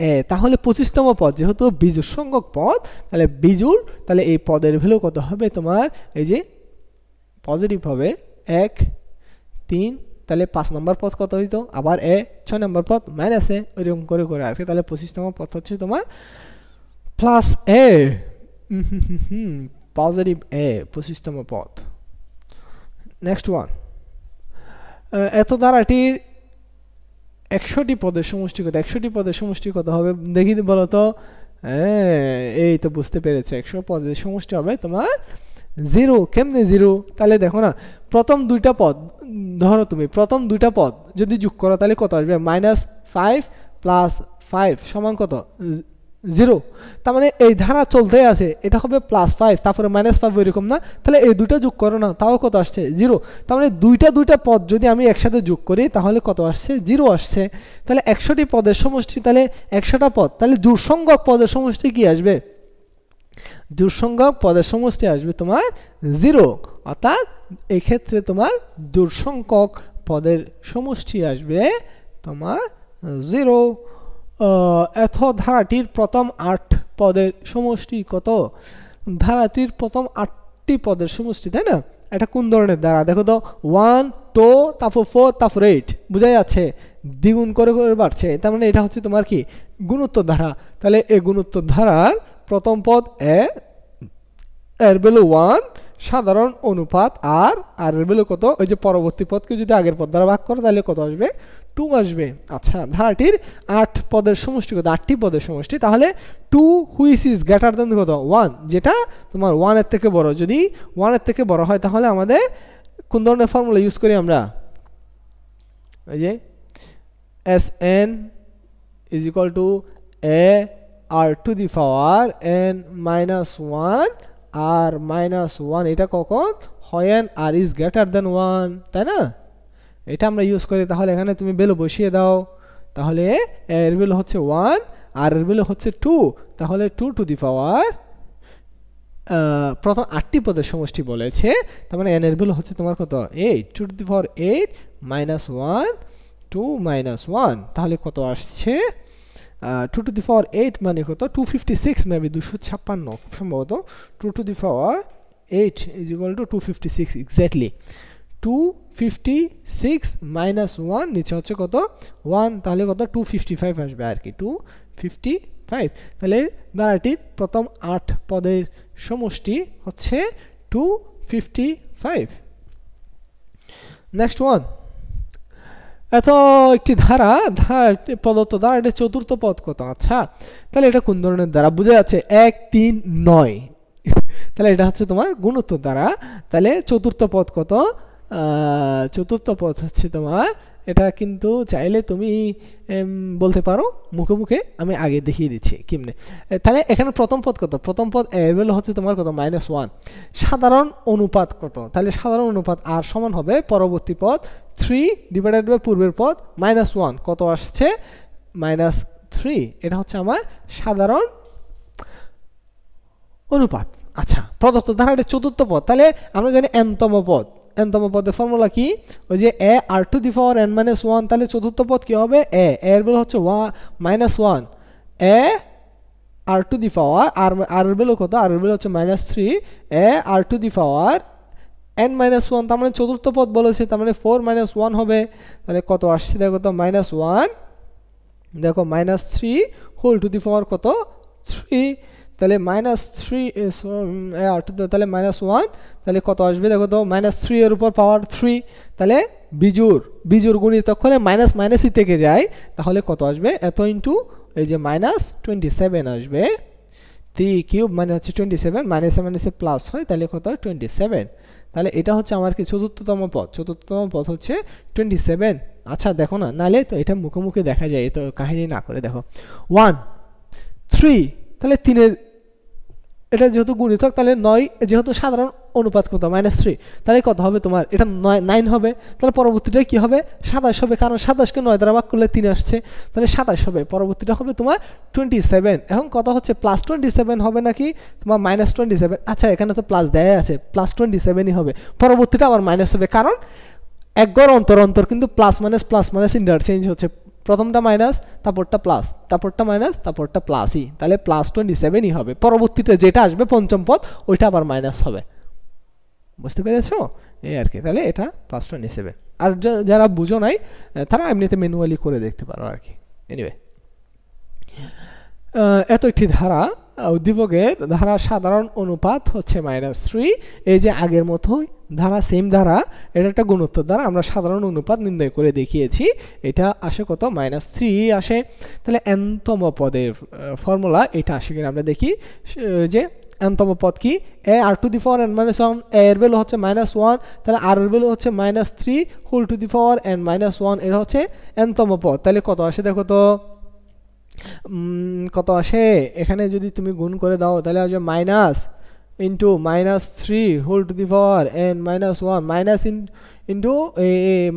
-a। তাহলে 25তম পদ যেহেতু বিজোড় সংখ্যক পদ, তাহলে বিজোড়, তাহলে এই পদের ভ্যালু কত হবে তোমার? এই যে পজিটিভ হবে 1, 3। তাহলে 5 নম্বর পদ কত হইতো? আবার a, 6 নম্বর পদ -a, ওইরকম করে আর কি। তাহলে 25তম পদ হচ্ছে তোমার +a, পজিটিভ a, 25তম পদ। Next one. এত ধারাটির 100টি পদের সমষ্টি কত? 100টি পদের সমষ্টি কত হবে দেখি বলো তো। এই তো বুঝতে পেরেছো, 100 পদের সমষ্টি হবে তোমার 0। কেমনে 0? তাহলে দেখো না, প্রথম দুইটা পদ ধরো, তুমি প্রথম দুইটা পদ যদি যোগ করো, তাহলে কত আসবে? -5 + 5 সমান কত? 0, তার মানে এই ধারা চলতে আছে, এটা হবে +5 তারপরে -5 এরকম না, তাহলে এই দুটো যোগ করো না, তাও কত আসছে 0। তার মানে দুইটা পদ যদি আমি একসাথে যোগ করি তাহলে কত আসছে 0 আসছে। তাহলে 100টি পদের সমষ্টি, তাহলে 100টা পদ, তাহলে জোড় সংখ্যক পদের সমষ্টি কি আসবে? জোড় সংখ্যক পদের সমষ্টি আসবে তোমার 0, অর্থাৎ এই ক্ষেত্রে তোমার জোড় সংখ্যক পদের সমষ্টি আসবে তোমার 0। এত ধারাটির প্রথম 8 পদের সমষ্টি কত? ধারাটির প্রথম 8টি পদের সমষ্টি, তাই না? এটা কোন ধরনের ধারা দেখো তো, 1 2 তারপর 4 তারপর 8, বোঝা যাচ্ছে দ্বিগুণ করে করে বাড়ছে, তার মানে এটা হচ্ছে তোমার কি গুণোত্তর ধারা। তাহলে এই গুণোত্তর ধারার প্রথম পদ এ, এর ভ্যালু 1 সাধারণ অনুপাত আর এর ভ্যালু কত? ওই যে পরবর্তী পদকে যদি আগের পদ দ্বারা ভাগ করো তাহলে কত আসবে? 2 আসবে। আচ্ছা, ধারাটির 8 পদের সমষ্টি কত? 8টি পদের সমষ্টি, তাহলে 2 হুইচ ইজ গ্রেটার দ্যান কত? 1, যেটা তোমার 1 এর থেকে বড়। যদি 1 এর থেকে বড় হয় তাহলে আমাদের কোন ধরনের ফর্মুলা ইউজ করি আমরা? এই যে Sn is equal to a r to the power n minus 1 r minus 1, এটা কখন হয়? n r is greater than 1, তাই না? এটা আমরা ইউজ করি। তাহলে এখানে তুমি ভ্যালু বসিয়ে দাও, তাহলে এর ভ্যালু হচ্ছে 1 আর এর ভ্যালু হচ্ছে 2, তাহলে 2 to the power প্রথম 8টি পদের সমষ্টি বলেছে, তার মানে n এর ভ্যালু হচ্ছে তোমার কত? 8, 2 to the power 8 minus 1 2 minus 1, তাহলে কত আসছে? 2 to the power 8 মানে কত? 256, মেবি 256 খুব সম্ভবত। 2 to the power 8 is equal to 256 exactly. 256 minus 1 নিচে হচ্ছে কত? 1, তাহলে কত? 255 আসবে আর কি, 255। তাহলে ধারাটির প্রথম 8 পদের সমষ্টি হচ্ছে 255। নেক্সট ওয়ান, এত একটি ধারা প্রদত্ত ধারা, এটা চতুর্থ পদ কত? আচ্ছা, তাহলে এটা কোন ধরনের ধারা? বোঝা যাচ্ছে 1 3 9, তাহলে এটা হচ্ছে তোমার গুণোত্তর ধারা। তাহলে চতুর্থ পদ কত? চতুর্থ পদ হচ্ছে তোমার, এটা কিন্তু চাইলে তুমি বলতে পারো মুখে মুখে, আমি আগে দেখিয়ে দিচ্ছি কেমনে। তাহলে এখানে প্রথম পদ কত? প্রথম পদ এর ভ্যালু হচ্ছে তোমার কত? -1। সাধারণ অনুপাত কত? তাহলে সাধারণ অনুপাত আর সমান হবে পরবর্তী পদ 3 ডিভাইডেড বাই পূর্বের পদ -1, কত আসছে? -3। এটা হচ্ছে আমার সাধারণ অনুপাত। আচ্ছা, প্রদত্ত ধারা এটা চতুর্থ পদ, তাহলে আমরা জানি n-তম পদ। n-তম পদের ফর্মুলা কি? ওই যে a r to the power n minus 1, তাহলে চতুর্থ পদ কি হবে? a এর ভ্যালু হচ্ছে -1, a r to the power r এর ভ্যালু কত? r এর ভ্যালু হচ্ছে -3, a r to the power n minus 1, তার মানে চতুর্থ পদ বলেছে, তার মানে 4 - 1 হবে। তাহলে কত আসছে দেখো তো? -1, দেখো -3 হোল টু দি পাওয়ার কত? 3, তাহলে -3 তাহলে -1, তাহলে কত আসবে দেখো তো? -3 এর উপর পাওয়ার 3, তাহলে বিজোড় গুণিতক হলে মাইনাস মাইনাসই থেকে যায়, তাহলে কত আসবে? এত ইন্টু এই যে -27 আসবে। 3 কিউব মানে হচ্ছে 27, মাইনাসে মাইনাসে প্লাস হয়, তাহলে কত? 27। তাহলে এটা হচ্ছে আমার কি চতুর্থতম পদ? চতুর্থতম পদ হচ্ছে 27। আচ্ছা দেখো না, নালে তো এটা মুখে মুখে দেখা যায়, তো কাহিনী না করে দেখো 1 3, তাহলে 3-এর এটা যেহেতু গুণিতক, তাহলে 9 যেহেতু সাধারণ অনুপাত কত? -3, তাহলে কত হবে তোমার? এটা 9 হবে। তাহলে পরবর্তীটা কি হবে? 27 হবে, কারণ 27কে 9 দ্বারা ভাগ করলে 3 আসছে, তাহলে 27 হবে। পরবর্তীটা হবে তোমার 27। এখন কত হচ্ছে? +27 হবে নাকি তোমার -27? আচ্ছা, এখানে তো প্লাস দেয়া আছে, +27ই হবে। পরবর্তীটা আবার মাইনাস হবে, কারণ এক গড় অন্তর অন্তর কিন্তু প্লাস মাইনাস ইন্টারচেঞ্জ হচ্ছে। প্রথমটা মাইনাস, তারপরটা প্লাস, তারপরটা মাইনাস, তারপরটা প্লাসই, তাহলে +27ই হবে। পরবর্তীতে যেটা আসবে পঞ্চম পদ, ওইটা আবার মাইনাস হবে। বুঝতে পেরেছো? এই আর কি। তাহলে এটা +27। আর যারা বুঝো নাই তারা এমনিতে ম্যানুয়ালি করে দেখতে পারো আর কি। এনিওয়ে, এত একটি ধারা, উদ্দীপকের ধারা সাধারণ অনুপাত হচ্ছে -3। এই যে আগের মতোই ধারা, সেম ধারা, এটা একটা গুণোত্তর দ্বারা আমরা সাধারণ অনুপাত নির্ণয় করে দেখিয়েছি। এটা আসে কত? -3 আসে। তাহলে n-তম পদের ফর্মুলা এটা আসে কিনা আমরা দেখি। যে n-তম পদ কি? a r to the power n minus 1, a এর ভ্যালু হচ্ছে -1, তাহলে r এর ভ্যালু হচ্ছে -3 whole to the power n minus 1, এটা হচ্ছে n-তম পদ। তাহলে কত আসে দেখো তো? কত আসে এখানে যদি তুমি গুণ করে দাও তাহলে আসবে minus into minus three whole to the power N minus one minus into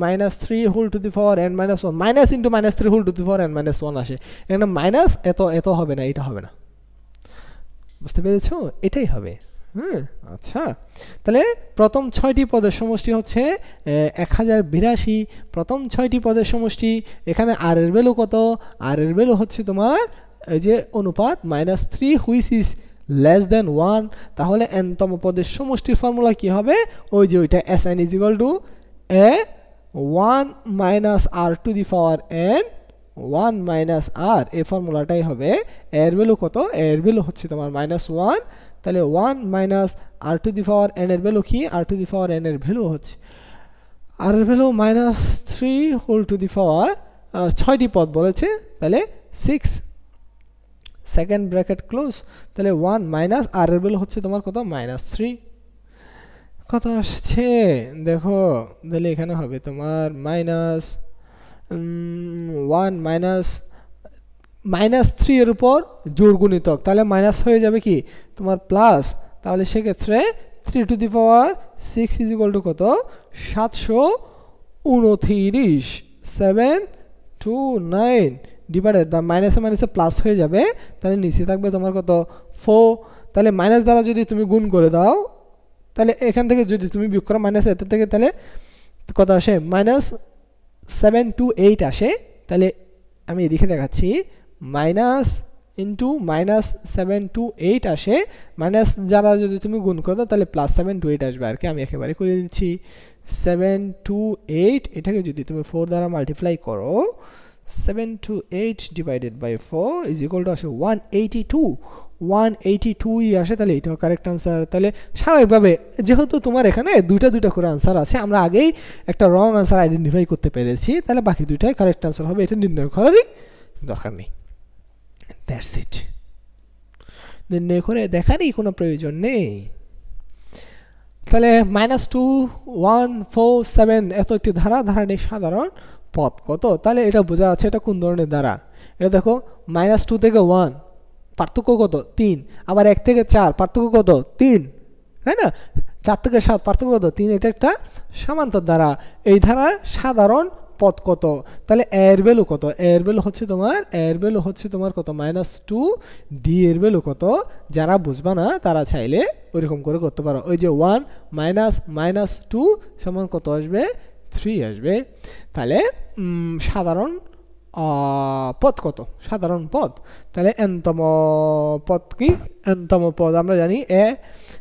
minus three whole to the power N minus one minus into minus three whole to the power N minus one আসে। এখানে মাইনাস এত হবে না, এটা হবে না, বুঝতে পেরেছ? এটাই হবে। আচ্ছা, তাহলে প্রথম 6টি পদের সমষ্টি হচ্ছে 1082। প্রথম 6টি পদের সমষ্টি। এখানে আর এর ভ্যালু কত? আর এর ভ্যালু হচ্ছে তোমার এই যে অনুপাত -3 হুইচ ইজ লেস দেন 1। তাহলে n তম পদের সমষ্টির ফর্মুলা কি হবে? ওই যে ওইটা Sn = a 1 minus r two the power n 1 minus r। এই ফর্মুলাটাই হবে। এর ভ্যালু কত? এর ভ্যালু হচ্ছে তোমার -1। তাহলে 1 minus r two the power n এর ভ্যালু কি? r two the power n এর ভ্যালু হচ্ছে r এর ভ্যালু -3 হোল টু দি পাওয়ার 6টি পদ বলেছে, তাহলে 6 সেকেন্ড ব্র্যাকেট ক্লোজ। তাহলে 1 মাইনাস r এর ভ্যালু হচ্ছে তোমার কত? -3। কত আসছে দেখো, তাহলে এখানে হবে তোমার -1 -3 এর উপর জোর গুণিতক, তাহলে মাইনাস হয়ে যাবে কি তোমার প্লাস। তাহলে সেক্ষেত্রে 3 টু দি পাওয়ার 6 = কত? 729। 729 ডিভাইডেড বা মাইনাসে মাইনাসে প্লাস হয়ে যাবে, তাহলে নিচে থাকবে তোমার কত? 4। তাহলে মাইনাস দ্বারা যদি তুমি গুণ করে দাও, তাহলে এখান থেকে যদি তুমি বিয়োগ করো মাইনাস এত থেকে, তাহলে কত আসে? -728 আসে। তাহলে আমি এদিকে দেখাচ্ছি, মাইনাস ইন্টু -728 আসে। মাইনাস যারা যদি তুমি গুণ করো তাহলে +728 আসবে আর কি। আমি একেবারে করে দিচ্ছি 728। এটাকে যদি তুমি 4 দ্বারা মাল্টিপ্লাই করো, 728 ডিভাইডেড বাই 4 = আসে 182। 182ই আসে। তাহলে এটাও কারেক্ট আনসার। তাহলে স্বাভাবিকভাবে যেহেতু তোমার এখানে দুইটা করে আনসার আছে, আমরা আগেই একটা রং আনসার আইডেন্টিফাই করতে পেরেছি, তাহলে বাকি দুইটাই কারেক্ট আনসার হবে। এটা নির্ণয় করারই দরকার নেই। That's it. নির্ণয় করে দেখারই কোনো প্রয়োজন নেই। তাহলে -2 1 4 7 এত একটি ধারাটির সাধারণ পদ কত? তাহলে এটা বোঝা যাচ্ছে এটা কোন ধরনের ধারা। এটা দেখো, -2 থেকে 1 পার্থক্য কত? 3। আবার 1 থেকে 4 পার্থক্য কত? 3, তাই না? 4 থেকে 7 পার্থক্য কত? 3। এটা একটা সমান্তর ধারা। এই ধারার সাধারণ পদ কত? তাহলে এর ভ্যালু কত? এর ভ্যালু হচ্ছে তোমার কত? -2। ডি এর ভ্যালু কত? যারা বুঝবা না তারা চাইলে ওইরকম করে করতে পারো। ওই যে 1 -2 সমান কত আসবে? 3 আসবে। তাহলে সাধারণ পদ কত? সাধারণ পদ। তাহলে n-তম পদ কি? n-তম পদ আমরা জানি a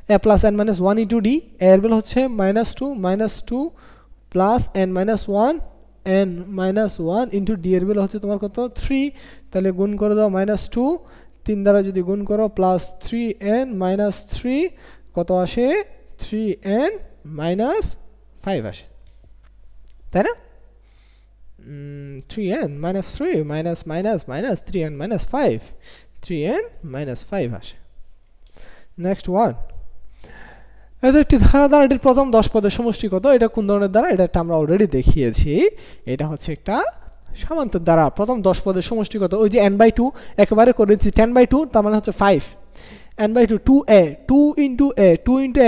+ n-1 * d। এর ভ্যালু হচ্ছে -2 plus n-1 n-1 into D এর ভ্যালু হচ্ছে তোমার কত? 3। তাহলে গুণ করে দাও -2 3 দ্বারা যদি গুণ করো প্লাস 3n-3 কত আসে? 3n-5 আসে, তাই না? 3n-3 মাইনাস 3n-5 3n-5 আসে। নেক্সট ওয়ান, এটা একটি ধারাটির প্রথম 10 পদের সমষ্টি কত? এটা কোন ধরনের ধারা? এটা আমরা অলরেডি দেখিয়েছি। এটা হচ্ছে একটা সমান্তর ধারা। প্রথম 10 পদের সমষ্টি কত? ওই যে n/2 একেবারে করেছি 10/2, তার মানে হচ্ছে 5। n/2 2a 2 ইন্টু a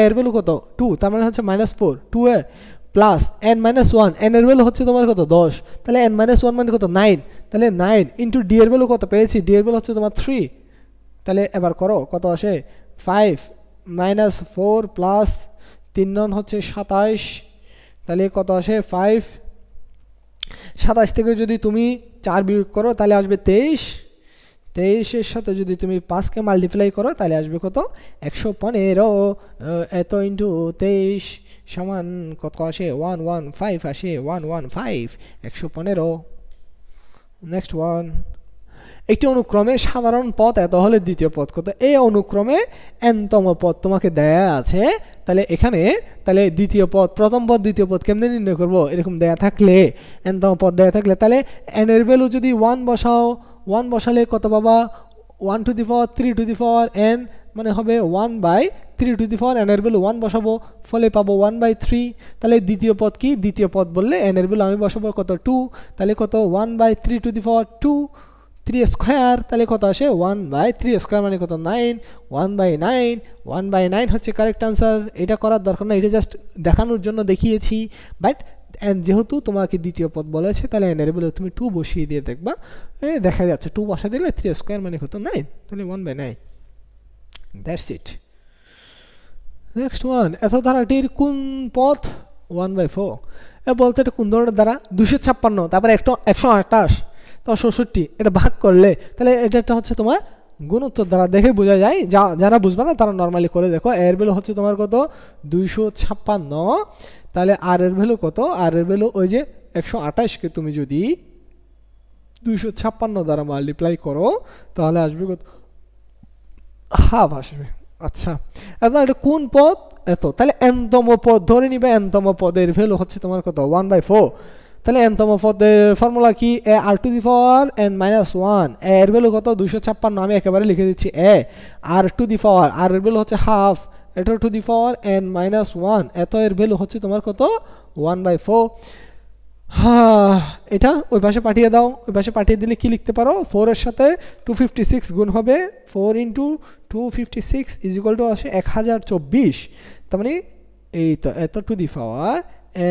এর ভ্যালু কত? 2, তার মানে হচ্ছে -4 2a প্লাস n-1 n এর ভ্যালু হচ্ছে তোমার কত? 10। তাহলে n-1 মানে কত? 9। তাহলে 9 ইন্টু ডি এর ভ্যালু কত পেয়েছি? ডি এর ভ্যালু হচ্ছে তোমার 3। তাহলে এবার করো, কত আসে? 5 -4 প্লাস 3 9 হচ্ছে 27। তাহলে কত আসে? 5। 27 থেকে যদি তুমি 4 বিয়োগ করো তাহলে আসবে 23। 23 এর সাথে যদি তুমি 5 কে মাল্টিপ্লাই করো তাহলে আসবে কত? 115। এত ইন্টু 23 সমান কত আসে? 115 আসে। 115 115। নেক্সট ওয়ান, একটি অনুক্রমে সাধারণ পদ এত হলে দ্বিতীয় পদ কত? এই অনুক্রমে n-তম পদ তোমাকে দেয়া আছে। তাহলে এখানে তাহলে দ্বিতীয় পদ, প্রথম পদ দ্বিতীয় পদ কেমনে নির্ণয় করব? এরকম দেয়া থাকলে, n-তম পদ দেয়া থাকলে, তাহলে n এর ভ্যালু যদি 1 বসাও, 1 বসালে কত পাবা? 1 two the power 3 two the power n, মানে হবে 1/3 টু দি পাওয়ার n এর ভ্যালু 1 বসাবো, ফলে পাবো 1/3। তাহলে দ্বিতীয় পদ কি? দ্বিতীয় পদ বললে n এর ভ্যালু আমি বসাবো কত? 2। তাহলে কত? 1/3 টু দি পাওয়ার 2। 3 স্কয়ার তাহলে কত আসে 1/3 স্কয়ার মানে কত 9 1/9 1/9 হচ্ছে কারেক্ট আনসার এটা করার দরকার না এটা জাস্ট দেখানোর জন্য দেখিয়েছি বাট যেহেতু তোমাকে দ্বিতীয় পদ বলেছে তাহলে n এর ভ্যালু তুমি 2 বসিয়ে দিয়ে দেখবা দেখা যাচ্ছে 2 বসা দিলে 3 স্কয়ার মানে কত 9 তাহলে 1/9 দ্যাটস ইট নেক্সট ওয়ান এত ধারাটির কোন পদ 1/4 বলতে এটা কোন ধরনের দ্বারা 256 তারপরে 128 তো 67 এটা ভাগ করলে তাহলে এটা হচ্ছে তোমার গুণোত্তর দ্বারা দেখে বোঝা যায় যারা বুঝবে না তারা নরমালি করে দেখো এর ভ্যালু হচ্ছে তোমার কত 256 তাহলে আর এর ভ্যালু কত আর এর ভ্যালু ওই যে 128 কে তুমি যদি 256 দ্বারা মাল্টিপ্লাই করো তাহলে আসবে কত হাফ আসবে আচ্ছা এখন এটা কোন পদ এত তাহলে n-তম পদ ধরে নিবে n-তম পদের ভ্যালু হচ্ছে তোমার কত 1/4 তাহলে n-তম পদের ফর্মুলা কি a r to the power n minus 1 এর ভ্যালু কত 256 আমি একেবারে লিখে দিচ্ছি a r to the power r এর ভ্যালু হচ্ছে হাফ এটা two the power n minus 1 এত এর ভ্যালু হচ্ছে তোমার কত 1/4 এটা ওই পাশে পাঠিয়ে দাও ওই পাশে পাঠিয়ে দিলে কি লিখতে পারো 4 এর সাথে 256 গুণ হবে 4 into 256 is equal to আসে 1024 তার মানে এই তো এত two the power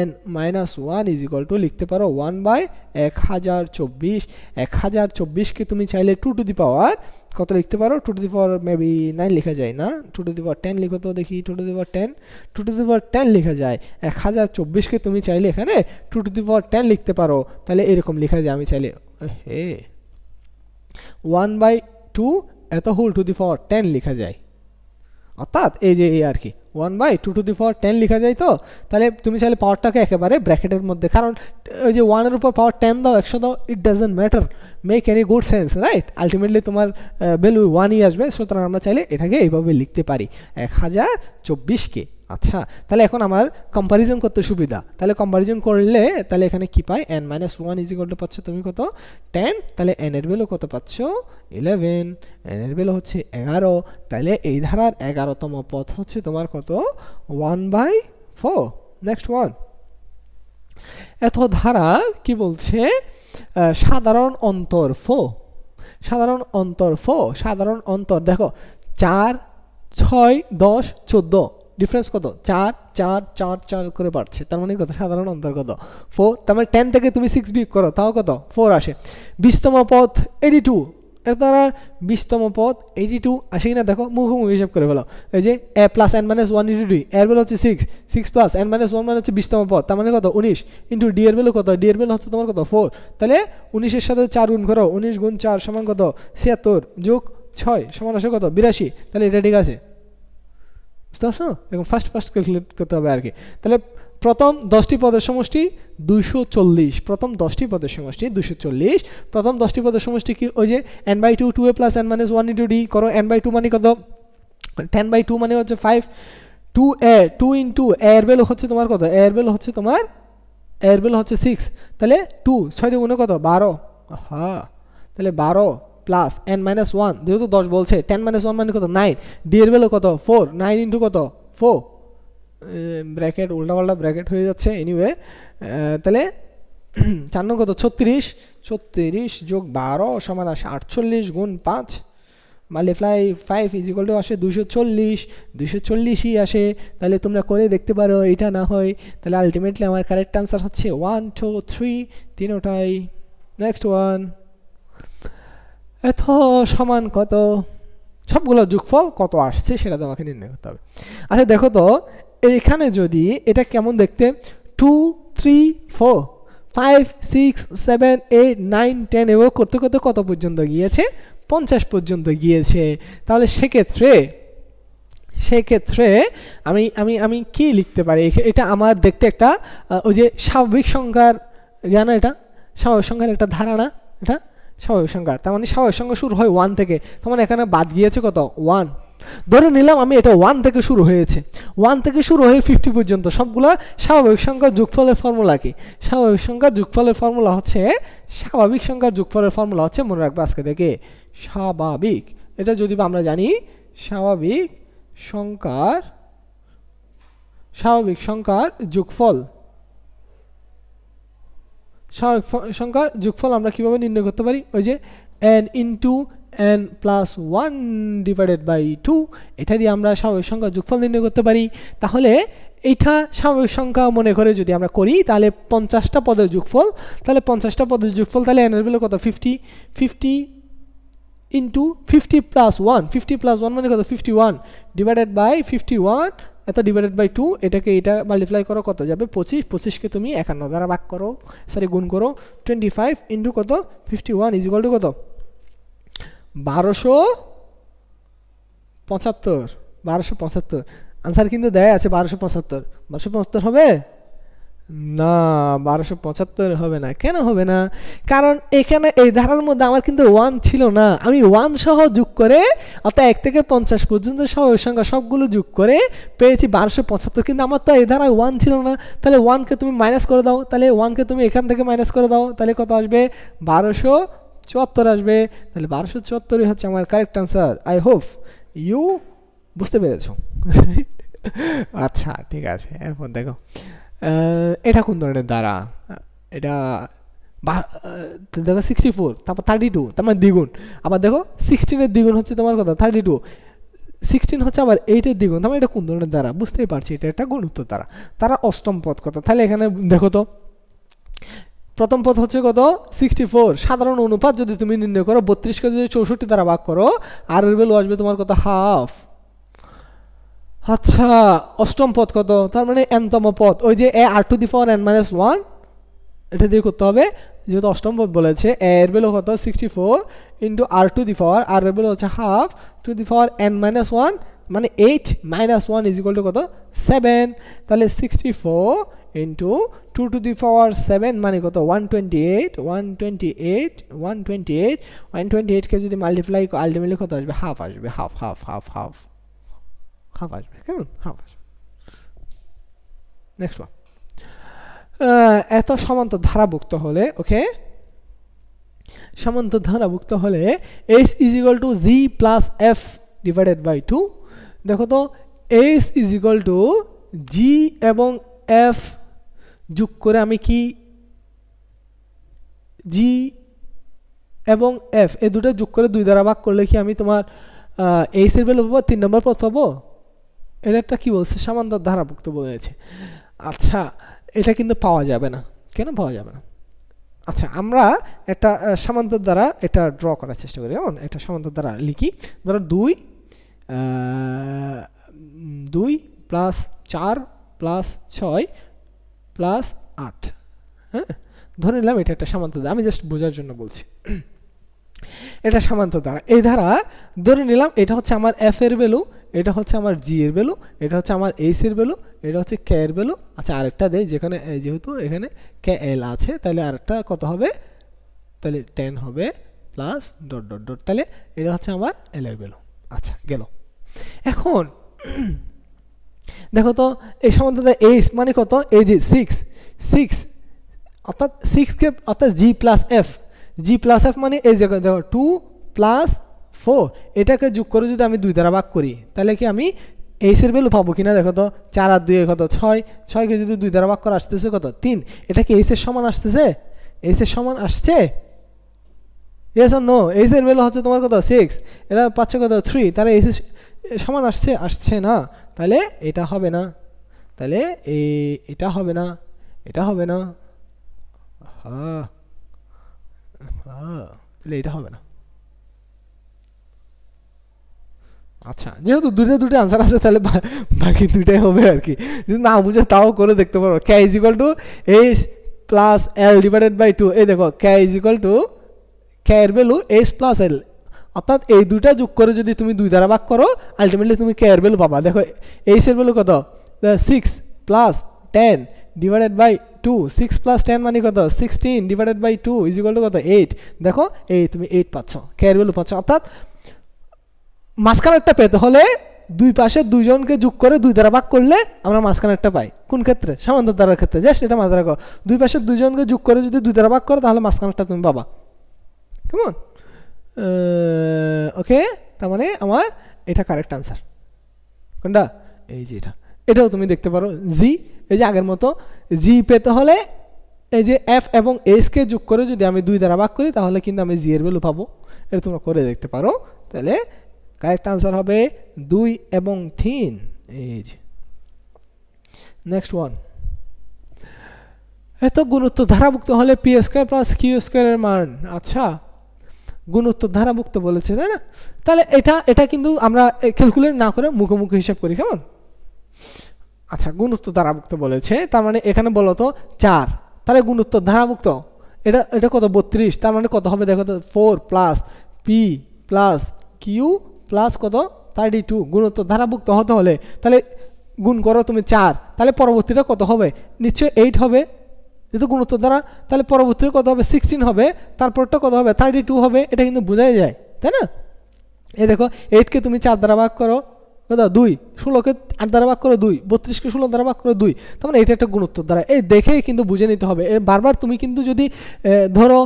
n minus 1 is equal to লিখতে পারো 1/1024 1024 কে তুমি চাইলে 2 to the power কত লিখতে পারো 2 to the power মেবি 9 লেখা যায় না 2 to the power 10 লিখো তো দেখি 2 to the power 10 2 to the power 10 লেখা যায় 1024 কে তুমি চাইলে এখানে 2 to the power 10 লিখতে পারো তাহলে এরকম লেখা যায় আমি চাইলে 1/2 এত হোল টু দি পাওয়ার 10 লেখা যায় অর্থাৎ এই যে এই আর কি 1/2 to the power 10 লেখা যায় তো তাহলে তুমি চাইলে পাওয়ারটাকে একেবারে ব্র্যাকেটের মধ্যে কারণ ওই যে 1 এর উপর পাওয়ার 10 দাও 100 দাও it doesn't matter make any good sense right ultimately তোমার ভ্যালু 1ই আসবে সুতরাং আমরা চাইলে এটাকে এইভাবে লিখতে পারি 1024 কে আচ্ছা তাহলে এখন আমার কম্পারিজন করতে সুবিধা তাহলে কম্পারিজন করলে তাহলে এখানে কি পাই n minus 1 is equal to পাচ্ছ তুমি কত 10 তাহলে n এর ভ্যালু কত পাচ্ছ 11 n এর ভ্যালু হচ্ছে 11 তাহলে এই ধারার 11তম পদ হচ্ছে তোমার কত 1/4 নেক্সট ওয়ান এত ধারা কি বলছে সাধারণ অন্তর 4 সাধারণ অন্তর 4 সাধারণ অন্তর দেখো 4 6 10 14 ডিফারেন্স কত 4 4 4 4 করে বাড়ছে তার মানে কত সাধারণ অন্তর কত 4 তার মানে 10 থেকে তুমি 6 বিয়োগ করো তাও কত 4 আসে 20তম পদ 82 এর দ্বারা 20তম পদ 82 আসে কিনা দেখো মুখোমুখি হিসাব করে ফেলো এই যে a plus n minus 1 into D এর ভ্যালু হচ্ছে 6 6 প্লাস n মাইনাস 1 মানে হচ্ছে 20তম পদ তার মানে কত 19 ইন্টু ডি এর ভ্যালু কত ডি এর ভ্যালু হচ্ছে তোমার কত 4 তাহলে 19 এর সাথে 4 গুণ করো 19 গুণ 4 সমান কত 76 যোগ 6 সমান আসে কত 82 তাহলে এটা ঠিক আছে বুঝতে পারছো এরকম ফার্স্ট ক্যালকুলেট করতে হবে আর কি তাহলে প্রথম 10টি পদের সমষ্টি 240 প্রথম 10টি পদের সমষ্টি 240 প্রথম 10টি পদের সমষ্টি কি ওই যে n/2 2a plus n minus 1 into d করো n/2 মানে কত 10/2 মানে হচ্ছে 5 2a 2 into a এর ভ্যালু হচ্ছে তোমার কত a এর ভ্যালু হচ্ছে তোমার a এর ভ্যালু হচ্ছে 6 তাহলে 2 6 দিয়ে গুণ কত 12 হ্যাঁ তাহলে 12 প্লাস n minus 1 যেহেতু 10 বলছে 10 minus 1 মানে কত 9 d এর ভ্যালু কত 4 9 into কত 4 ব্র্যাকেট উল্টাপাল্টা ব্র্যাকেট হয়ে যাচ্ছে এনিওয়ে তাহলে 4 কত 36 যোগ 12 সমান আসে 48 গুণ 5 মাল্টিপ্লাই 5 ইজ ইকুয়াল টু আসে 240ই আসে তাহলে তোমরা করে দেখতে পারো এটা না হয় তাহলে আলটিমেটলি আমার কারেক্ট আনসার হচ্ছে 1 2 3 তিনটাই নেক্সট ওয়ান এত সমান কত সবগুলো যোগফল কত আসছে সেটা তোমাকে নির্ণয় করতে হবে আচ্ছা দেখো তো এখানে যদি এটা কেমন দেখতে 2 3 4 5 6 7 8 9 10 এবং করতে করতে কত পর্যন্ত গিয়েছে 50 পর্যন্ত গিয়েছে তাহলে সেক্ষেত্রে আমি আমি আমি কি লিখতে পারি এটা আমার দেখতে একটা ওই যে স্বাভাবিক সংখ্যার জানা এটা স্বাভাবিক সংখ্যার একটা ধারণা এটা স্বাভাবিক সংখ্যা তার মানে স্বাভাবিক সংখ্যা শুরু হয় 1 থেকে তার মানে এখানে বাদ গিয়েছে কত 1 ধরে নিলাম আমি এটা 1 থেকে শুরু হয়েছে 1 থেকে শুরু হয়ে 50 পর্যন্ত সবগুলা স্বাভাবিক সংখ্যার যোগফলের ফর্মুলা কি স্বাভাবিক সংখ্যার যোগফলের ফর্মুলা হচ্ছে মনে রাখবো আজকে থেকে স্বাভাবিক এটা যদি আমরা জানি স্বাভাবিক সংখ্যার যোগফল স্বাভাবিক সংখ্যার যোগফল আমরা কিভাবে নির্ণয় করতে পারি? ওই যে n into n plus 1 divided by 2, এটা দিয়ে আমরা স্বাভাবিক সংখ্যার যোগফল নির্ণয় করতে পারি। তাহলে এইটা স্বাভাবিক সংখ্যা মনে করে যদি আমরা করি তাহলে 50টা পদের যোগফল, তাহলে 50টা পদের যোগফল, তাহলে n এর ভ্যালু কত? 50 ইন্টু 50 প্লাস 1, 50 প্লাস 1 মানে কত? 51 ডিভাইডেড বাই 51, এত ডিভাইডেড বাই 2, এটাকে এটা মাল্টিপ্লাই করো, কত যাবে? 25, 25কে তুমি 51 দ্বারা ভাগ করো, সরি গুণ করো, 25 ইন্টু কত? 51 ইজ ইকুয়াল টু কত? 1275। আনসার কিন্তু দেয় আছে 1275 হবে না, 1275 হবে না। কেন হবে না? কারণ এখানে এই ধারার মধ্যে আমার কিন্তু 1 ছিল না, আমি 1 সহ যোগ করে অর্থাৎ 1 থেকে 50 পর্যন্ত স্বাভাবিক সংখ্যা সবগুলো যোগ করে পেয়েছি 1275, কিন্তু আমার তো এই ধারায় 1 ছিল না। তাহলে 1কে তুমি মাইনাস করে দাও, তাহলে 1কে তুমি এখান থেকে মাইনাস করে দাও, তাহলে কত আসবে? 1274 আসবে। তাহলে 1274 হচ্ছে আমার correct answer. I hope you বুঝতে পেরেছো। আচ্ছা ঠিক আছে, এরপর দেখো এটা কোন ধরনের দ্বারা? এটা দেখো 64, তারপর 32, তার মানে দ্বিগুণ। আবার দেখো 16-এর দ্বিগুণ হচ্ছে তোমার কত? 32, 16 হচ্ছে আবার 8-এর দ্বিগুণ। তার মানে এটা কোন ধরনের দ্বারা? বুঝতেই পারছি এটা একটা গুণোত্তর দ্বারা। তারা অষ্টম পদ কত? তাহলে এখানে দেখো তো প্রথম পদ হচ্ছে কত? 64। সাধারণ অনুপাত যদি তুমি নির্ণয় করো, 32কে যদি 64 দ্বারা ভাগ করো, আর এর ভ্যালু আসবে তোমার কত? হাফ। আচ্ছা অষ্টম পদ কত? তার মানে n-তম পদ, ওই যে r⁴n-1, এটা দিয়ে করতে হবে, যেহেতু অষ্টম পদ বলেছে। এর ভ্যালু কত? 64 ইন্টু r⁴, আর এর ভ্যালু হচ্ছে have to the power n-1, মানে 8 মাইনাস 1 ইজ ইকুয়াল টু কত? 7। তাহলে 64 ইন্টু 2 টু দি পাওয়ার 7 মানে কত? 128কে যদি মাল্টিপ্লাই আলটিমেটলি কত আসবে? হাফ আসবে, হাফ আসবে, কেমন? হাফ আসবে। নেক্সট ওয়ান, এত সমান্তর ধারাভুক্ত হলে, ওকে, সমান্তর ধারাভুক্ত হলে h is equal to g plus f divided by 2। দেখো তো h is equal to g এবং f যোগ করে আমি কি g এবং f এই দুটো যোগ করে 2 দ্বারা ভাগ করলে কি আমি তোমার h এর ভ্যালু পাবো? 3 নম্বর পদ পাবো। এটা একটা কি বলছে? সমান্তর ধারাভুক্ত বলেছে। আচ্ছা এটা কিন্তু পাওয়া যাবে না। কেন পাওয়া যাবে না? আচ্ছা আমরা একটা সমান্তর দ্বারা এটা ড্র করার চেষ্টা করি। কেমন? একটা সমান্তর দ্বারা লিখি। ধরো 2 প্লাস 4 প্লাস 6 প্লাস 8, হ্যাঁ, ধরে নিলাম এটা একটা সমান্তর দ্বারা, আমি জাস্ট বোঝার জন্য বলছি। এটা সমান্তর দ্বারা, এই ধারা ধরে নিলাম এটা হচ্ছে আমার f এর ভ্যালু, এটা হচ্ছে আমার g এর ভ্যালু, এটা হচ্ছে আমার h এর ভ্যালু, এটা হচ্ছে k এর ভ্যালু। আচ্ছা আরেকটা দেই, যেখানে যেহেতু এখানে kl আছে, তাহলে আরেকটা কত হবে? তাহলে 10 হবে প্লাস ডট ডট ডট, তাহলে এটা হচ্ছে আমার l এর ভ্যালু। আচ্ছা গেল। এখন দেখো তো এই সমান্তর h মানে কত? এই যে 6 অর্থাৎ 6কে অর্থাৎ g প্লাস f মানে এই জায়গায় দেখো 2 প্লাস 4, এটাকে যোগ করে যদি আমি 2 দ্বারা ভাগ করি তাহলে কি আমি h এর ভ্যালু পাবো কিনা? দেখো তো 4 আর 2 কত? 6কে যদি 2 দ্বারা ভাগ করা আসতেছে কত? 3। এটা কি h এর সমান আসতেছে? h এর সমান আসছে? Yes or no? h এর ভ্যালু হচ্ছে তোমার কত? 6, এটা পাচ্ছে কত? 3, তাহলে h এর সমান আসছে না, তাহলে এটা হবে না, তাহলে এটা হবে না, এটা হবে না, তাহলে এটা হবে না। আচ্ছা যেহেতু দুটো আনসার আছে তাহলে বাকি দুটাই হবে আর কি, যদি না বুঝে তাও করে দেখতে পারো। k is equal to h plus l divided by 2। এই দেখো k is equal to k এর ভ্যালু h প্লাস l, অর্থাৎ এই দুটা যোগ করে যদি তুমি 2 দ্বারা ভাগ করো আলটিমেটলি তুমি k এর ভ্যালু পাবা। দেখো h এর ভ্যালু কত? 6 প্লাস 10 ডিভাইডেড বাই 2, 6 প্লাস 10 মানে কত? 16 divided by 2 is equal to কত? 8। দেখো এই তুমি 8 পাচ্ছ, k এর ভ্যালু পাচ্ছ। অর্থাৎ মাঝখানেরটা পেতে হলে দুই পাশে দুইজনকে যোগ করে 2 দ্বারা ভাগ করলে আমরা মাঝখানেরটা পাই। কোন ক্ষেত্রে? সমান্তর দ্বারার ক্ষেত্রে। জাস্ট এটা মাথায় রাখো, দুই পাশে দুইজনকে যোগ করে যদি 2 দ্বারা ভাগ করো তাহলে মাঝখানেরটা তুমি পাবা। কেমন? ওকে, তার মানে আমার এটা কারেক্ট আনসার। কোনটা? এই যে এটাও তুমি দেখতে পারো জি, এই যে আগের মতো জি পেতে হলে এই যে এফ এবং এইচকে যোগ করে যদি আমি 2 দ্বারা ভাগ করি তাহলে কিন্তু আমি জি এর ভ্যালু পাবো। এটা তোমরা করে দেখতে পারো। তাহলে কারেক্ট আনসার হবে 2 এবং 3। এই যে নেক্সট ওয়ান, এত গুণোত্তর ধারাভুক্ত হলে পি স্কয়ার প্লাস কিউ স্কয়ারের মান। আচ্ছা, গুণোত্তর ধারাভুক্ত বলেছে, তাই না? তাহলে এটা কিন্তু আমরা ক্যালকুলেট না করে মুখোমুখি হিসাব করি, কেমন? আচ্ছা, গুণোত্তর ধারাভুক্ত বলেছে, তার মানে এখানে বলো তো 4, তাহলে গুণোত্তর ধারাভুক্ত এটা কত 32, তার মানে কত হবে দেখো তো 4 plus P plus Q plus কত 32। গুণোত্তর ধারাভুক্ত হতে হলে তাহলে গুণ করো তুমি 4, তাহলে পরবর্তীটা কত হবে? নিশ্চয়ই 8 হবে, যেহেতু গুণোত্তর দ্বারা। তাহলে পরবর্তীতে কত হবে? 16 হবে, তারপরটা কত হবে? 32 হবে। এটা কিন্তু বোঝাই যায়, তাই না? এই দেখো 8কে তুমি 4 দ্বারা ভাগ করো কত 2, 16কে 8 দ্বারা ভাগ করো 2, 32কে 16 দ্বারা ভাগ করো 2, তার মানে এটা একটা গুণোত্তর দ্বারা। এই দেখেই কিন্তু বুঝে নিতে হবে। বারবার তুমি কিন্তু যদি ধরো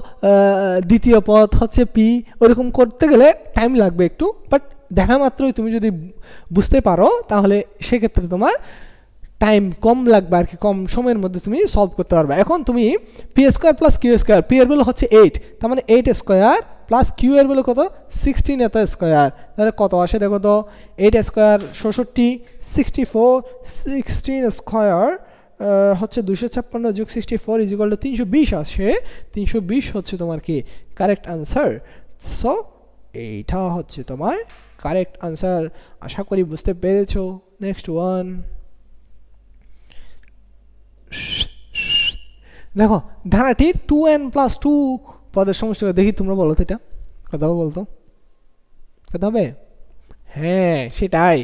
দ্বিতীয় পদ হচ্ছে পি ওরকম করতে গেলে টাইম লাগবে একটু, বাট দেখা মাত্রই তুমি যদি বুঝতে পারো তাহলে সেক্ষেত্রে তোমার টাইম কম লাগবে আর কি, কম সময়ের মধ্যে তুমি সলভ করতে পারবে। এখন তুমি P square plus Q square, P এর ভ্যালু হচ্ছে 8, তার মানে 8 স্কোয়ার প্লাস কিউ এর ভ্যালু কত 16 এত স্কোয়ার, তাহলে কত আসে দেখো তো? 8 স্কোয়ার 66, 64, 16 স্কোয়ার হচ্ছে 256 যোগ 64 ইজিক্যাল টু 320 আসে। 320 হচ্ছে তোমার কি কারেক্ট আনসার। সো এইটা হচ্ছে তোমার কারেক্ট আনসার। আশা করি বুঝতে পেরেছো। নেক্সট ওয়ান, দেখো ধারাটি 2n+2 পদের সমষ্টি। দেখি তোমরা বলো তো, এটা কথা বলতো কথা হবে? হ্যাঁ সেটাই।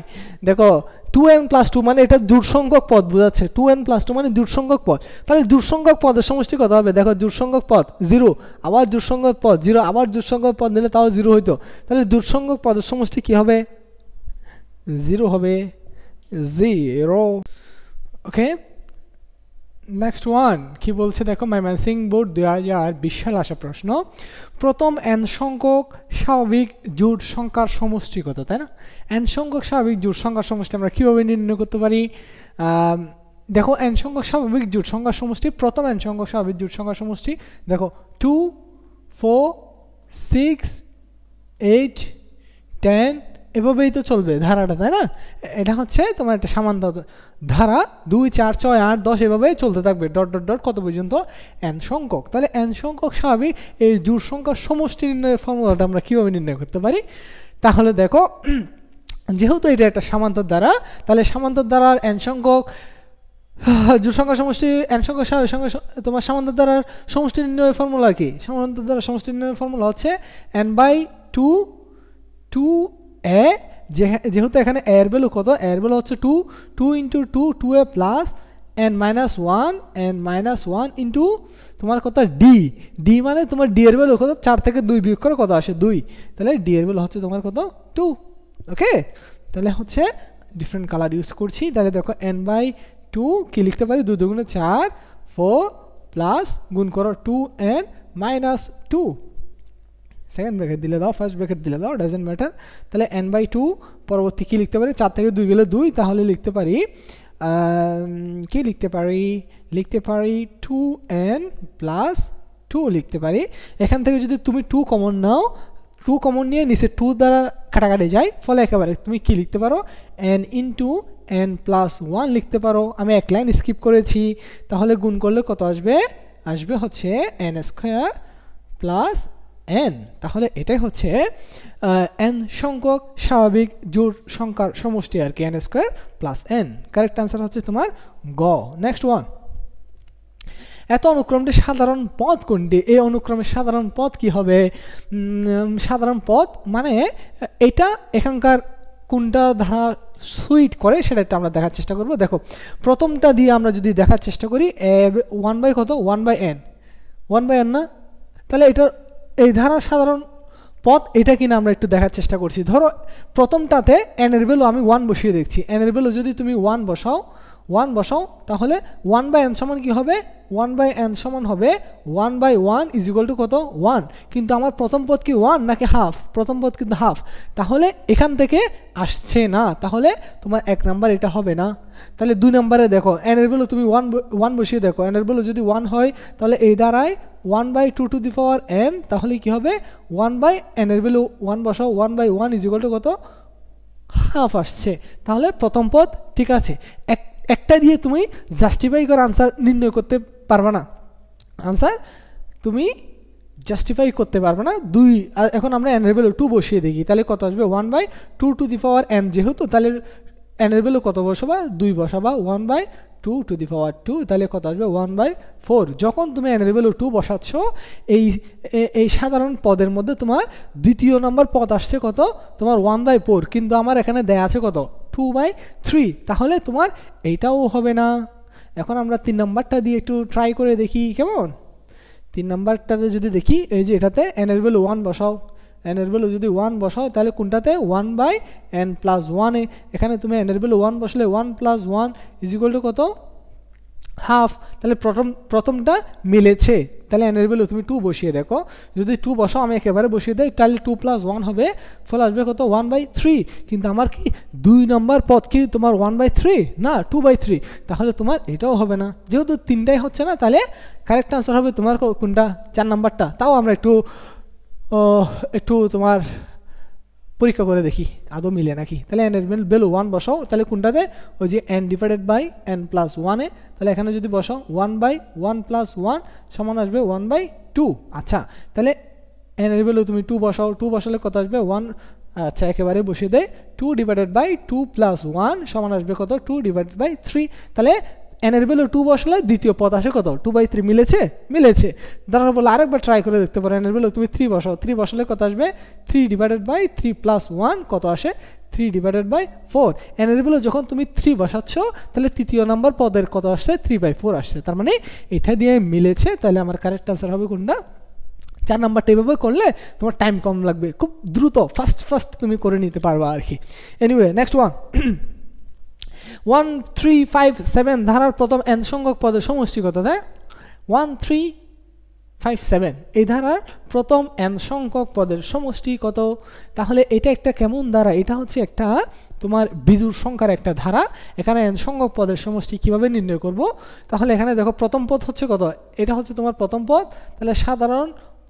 দেখো 2n+2 মানে এটা জোড় সংখ্যক পদ বোঝাচ্ছে। 2n+2 মানে জোড় সংখ্যক পদ, তাহলে জোড় সংখ্যক পদের সমষ্টি কত হবে? দেখো জোড় সংখ্যক পদ 0, আবার জোড় সংখ্যক পদ 0, আবার জোড় সংখ্যক পদ নিলে তাও 0 হইতো। তাহলে জোড় সংখ্যক পদের সমষ্টি কি হবে? 0 হবে, 0। ওকে, নেক্সট ওয়ান কি বলছে দেখো, ময়মনসিং বোর্ড 2020 সালে আসা প্রশ্ন। প্রথম n সংখ্যক স্বাভাবিক জোড় সংখ্যার সমষ্টি কত, তাই না? n সংখ্যক স্বাভাবিক জোড় সংখ্যার সমষ্টি আমরা কীভাবে নির্ণয় করতে পারি? দেখো n সংখ্যক স্বাভাবিক জোড় সংখ্যার সমষ্টি, প্রথম n সংখ্যক স্বাভাবিক জোড় সংখ্যার সমষ্টি দেখো 2, 4, 6, 8, 10 এভাবেই তো চলবে ধারাটা, তাই না? এটা হচ্ছে তোমার একটা সামান্য ধারা, 2, 4, 6, 8, 10 এভাবে চলতে থাকবে, ডট ডট ডট কত পর্যন্ত? n সংখ্যক। তাহলে n সংখ্যক স্বাভাবিক এই জোড় সংখ্যার সমষ্টি নির্ণয়ের ফর্মুলাটা আমরা কীভাবে নির্ণয় করতে পারি? তাহলে দেখো যেহেতু এটা একটা সামান্তর দ্বারা, তাহলে সামান্তর দ্বারার n সংখ্যক জোড় সংখ্যার সমষ্টি n সংখ্যক স্বাভাবিক সংখ্যা তোমার সামান্তর দ্বারার সমষ্টি নির্ণয়ের ফর্মুলা কি? সামান্তর দ্বারা সমষ্টি নির্ণয়ের ফর্মুলা হচ্ছে n/2 2a, যেহেতু এখানে a এর ভ্যালু কত? a এর ভ্যালু হচ্ছে 2, 2 × 2 2a প্লাস n-1 ইন্টু তোমার কত d মানে তোমার d এর ভ্যালু কত? 4 থেকে 2 বিয়োগ করে কত আসে? 2, তাহলে d এর ভ্যালু হচ্ছে তোমার কত? 2। ওকে, তাহলে হচ্ছে ডিফারেন্ট কালার ইউজ করছি। তাহলে দেখো n/2 কি লিখতে পারি? 2 2 4, 4 প্লাস গুণ করো 2n-2, সেকেন্ড ব্র্যাকেট দিলে দাও, ফার্স্ট ব্র্যাকেট দিলে দাও, ডাজেন্ট ম্যাটার। তাহলে n/2 পরবর্তী কী লিখতে পারি? 4 থেকে 2 গেলে 2, তাহলে লিখতে পারি কি লিখতে পারি 2n+2 লিখতে পারি। এখান থেকে যদি তুমি 2 কমন নাও, 2 কমন নিয়ে নিচে 2 দ্বারা কাটাকাটি যায়, ফলে একেবারে তুমি কি লিখতে পারো? n × n+1 লিখতে পারো। আমি এক লাইন স্কিপ করেছি, তাহলে গুণ করলে কত আসবে? আসবে হচ্ছে n² প্লাস n। তাহলে এটাই হচ্ছে n সংখ্যক স্বাভাবিক জোড় সংখ্যার সমষ্টি আর কি, n² plus n। Correct answer হচ্ছে তোমার গ। নেক্সট ওয়ান, এত অনুক্রমটি সাধারণ পদ কোনটি? এই অনুক্রমের সাধারণ পদ কি হবে? সাধারণ পদ মানে এটা এখানকার কোনটা ধারা সুইট করে সেটা একটা আমরা দেখার চেষ্টা করব। দেখো প্রথমটা দিয়ে আমরা যদি দেখার চেষ্টা করি, 1/, কত 1/n, 1/n না? তাহলে এটা এই ধারার সাধারণ পদ এটা কিনা আমরা একটু দেখার চেষ্টা করছি। ধরো প্রথমটাতে n এর ভ্যালু আমি 1 বসিয়ে দেখছি। n এর ভ্যালু যদি তুমি 1 বসাও, 1 বসাও, তাহলে 1/n সমান কি হবে? 1/n সমান হবে 1/1 ইজ ইকুয়াল টু কত? 1। কিন্তু আমার প্রথম পদ কি 1 নাকি হাফ? প্রথম পদ কিন্তু হাফ, তাহলে এখান থেকে আসছে না, তাহলে তোমার 1 নাম্বার এটা হবে না। তাহলে 2 নম্বরে দেখো n এর ভ্যালু তুমি 1 বসিয়ে দেখো, n এর ভ্যালু যদি 1 হয় তাহলে এই দ্বারায় 1/2 টু দি পাওয়ার n, তাহলে কি হবে 1/n এর ভ্যালু 1 বসাও, 1/1 ইজ ইকুয়াল টু কত? হাফ আসছে। তাহলে প্রথম পদ ঠিক আছে। একটা দিয়ে তুমি জাস্টিফাই করে আনসার নির্ণয় করতে পারবে না, আনসার তুমি জাস্টিফাই করতে পারবে না। 2 এখন আমরা n এর ভ্যালু 2 বসিয়ে দেখি, তাহলে কত আসবে? 1/2 টু দি পাওয়ার n, যেহেতু তাহলে n এর ভ্যালু কত বসাবা? 2 বসাবা, 1/2 টু দি পাওয়ার 2, তাহলে কত আসবে? 1/4। যখন তুমি n এর ভ্যালু 2 বসাচ্ছ, এই সাধারণ পদের মধ্যে তোমার দ্বিতীয় নম্বর পদ আসছে কত? তোমার 1/4, কিন্তু আমার এখানে দেয়া আছে কত? 2/3, তাহলে তোমার এইটাও হবে না। এখন আমরা 3 নম্বরটা দিয়ে একটু ট্রাই করে দেখি কেমন। 3 নম্বরটাতে যদি দেখি, এই যে এটাতে n এর ভ্যালু 1 বসাও, n এর ভ্যালু যদি 1 বসাও তাহলে কোনটাতে? 1/n প্লাস 1 এ। এখানে তুমি n এর ভ্যালু 1 বসলে 1 প্লাস 1 ইজ ইকুয়াল টু কত? হাফ। তাহলে প্রথমটা মিলেছে, তাহলে n এর ভ্যালু তুমি 2 বসিয়ে দেখো, যদি 2 বসাও, আমি একেবারে বসিয়ে দেই, তাহলে 2 প্লাস 1 হবে, ফলে আসবে কত? 1/3। কিন্তু আমার কি 2 নম্বর পদ কি তোমার 1/3 না 2/3, তাহলে তোমার এটাও হবে না। যেহেতু 3টাই হচ্ছে না, তাহলে কারেক্ট আনসার হবে তোমার কোনটা? 4 নম্বরটা। তাও আমরা একটু তোমার পরীক্ষা করে দেখি আদৌ মিলে নাকি। তাহলে n এর ভ্যালু 1 বসাও, তাহলে কোনটাতে? ওই যে n divided by n plus 1 এ, তাহলে এখানে যদি বসাও 1/1 প্লাস 1 সমান আসবে 1/2। আচ্ছা, তাহলে n এর ভ্যালু তুমি 2 বসাও, 2 বসালে কত আসবে? 1। আচ্ছা, একেবারে বসিয়ে দেয়, 2 ডিভাইডেড বাই 2 প্লাস 1 সমান আসবে কত? 2 ডিভাইডেড বাই 3। তাহলে n এর ভ্যালু 2 বসালে দ্বিতীয় পদ আসে কত? 2/3। মিলেছে? মিলেছে। দাঁড়ানো বলে আরেকবার ট্রাই করে দেখতে পারো। n এর ভ্যালু তুমি 3 বসাও, 3 বসালে কত আসবে? 3 ডিভাইডেড বাই 3 প্লাস 1 কত আসে? 3 ডিভাইডেড বাই 4। n এর ভ্যালু যখন তুমি 3 বসাচ্ছ, তাহলে তৃতীয় নম্বর পদের কত আসছে? 3/4 আসছে। তার মানে এটা দিয়ে মিলেছে, তাহলে আমার কারেক্ট আনসার হবে কোনটা? 4 নাম্বারটা এভাবে করলে তোমার টাইম কম লাগবে, খুব দ্রুত ফাস্ট তুমি করে নিতে পারবা আর কি। Anyway, next one. 1 3 5 7 ধারার প্রথম n সংখ্যক পদের সমষ্টি কত? তাই 1 3 5 7 এই ধারার প্রথম n সংখ্যক পদের সমষ্টি কত? তাহলে এটা একটা কেমন ধারা? এটা হচ্ছে একটা তোমার বিজোড় সংখ্যার একটা ধারা। এখানে n সংখ্যক পদের সমষ্টি কিভাবে নির্ণয় করব? তাহলে এখানে দেখো প্রথম পদ হচ্ছে কত? এটা হচ্ছে তোমার প্রথম পদ, তাহলে সাধারণ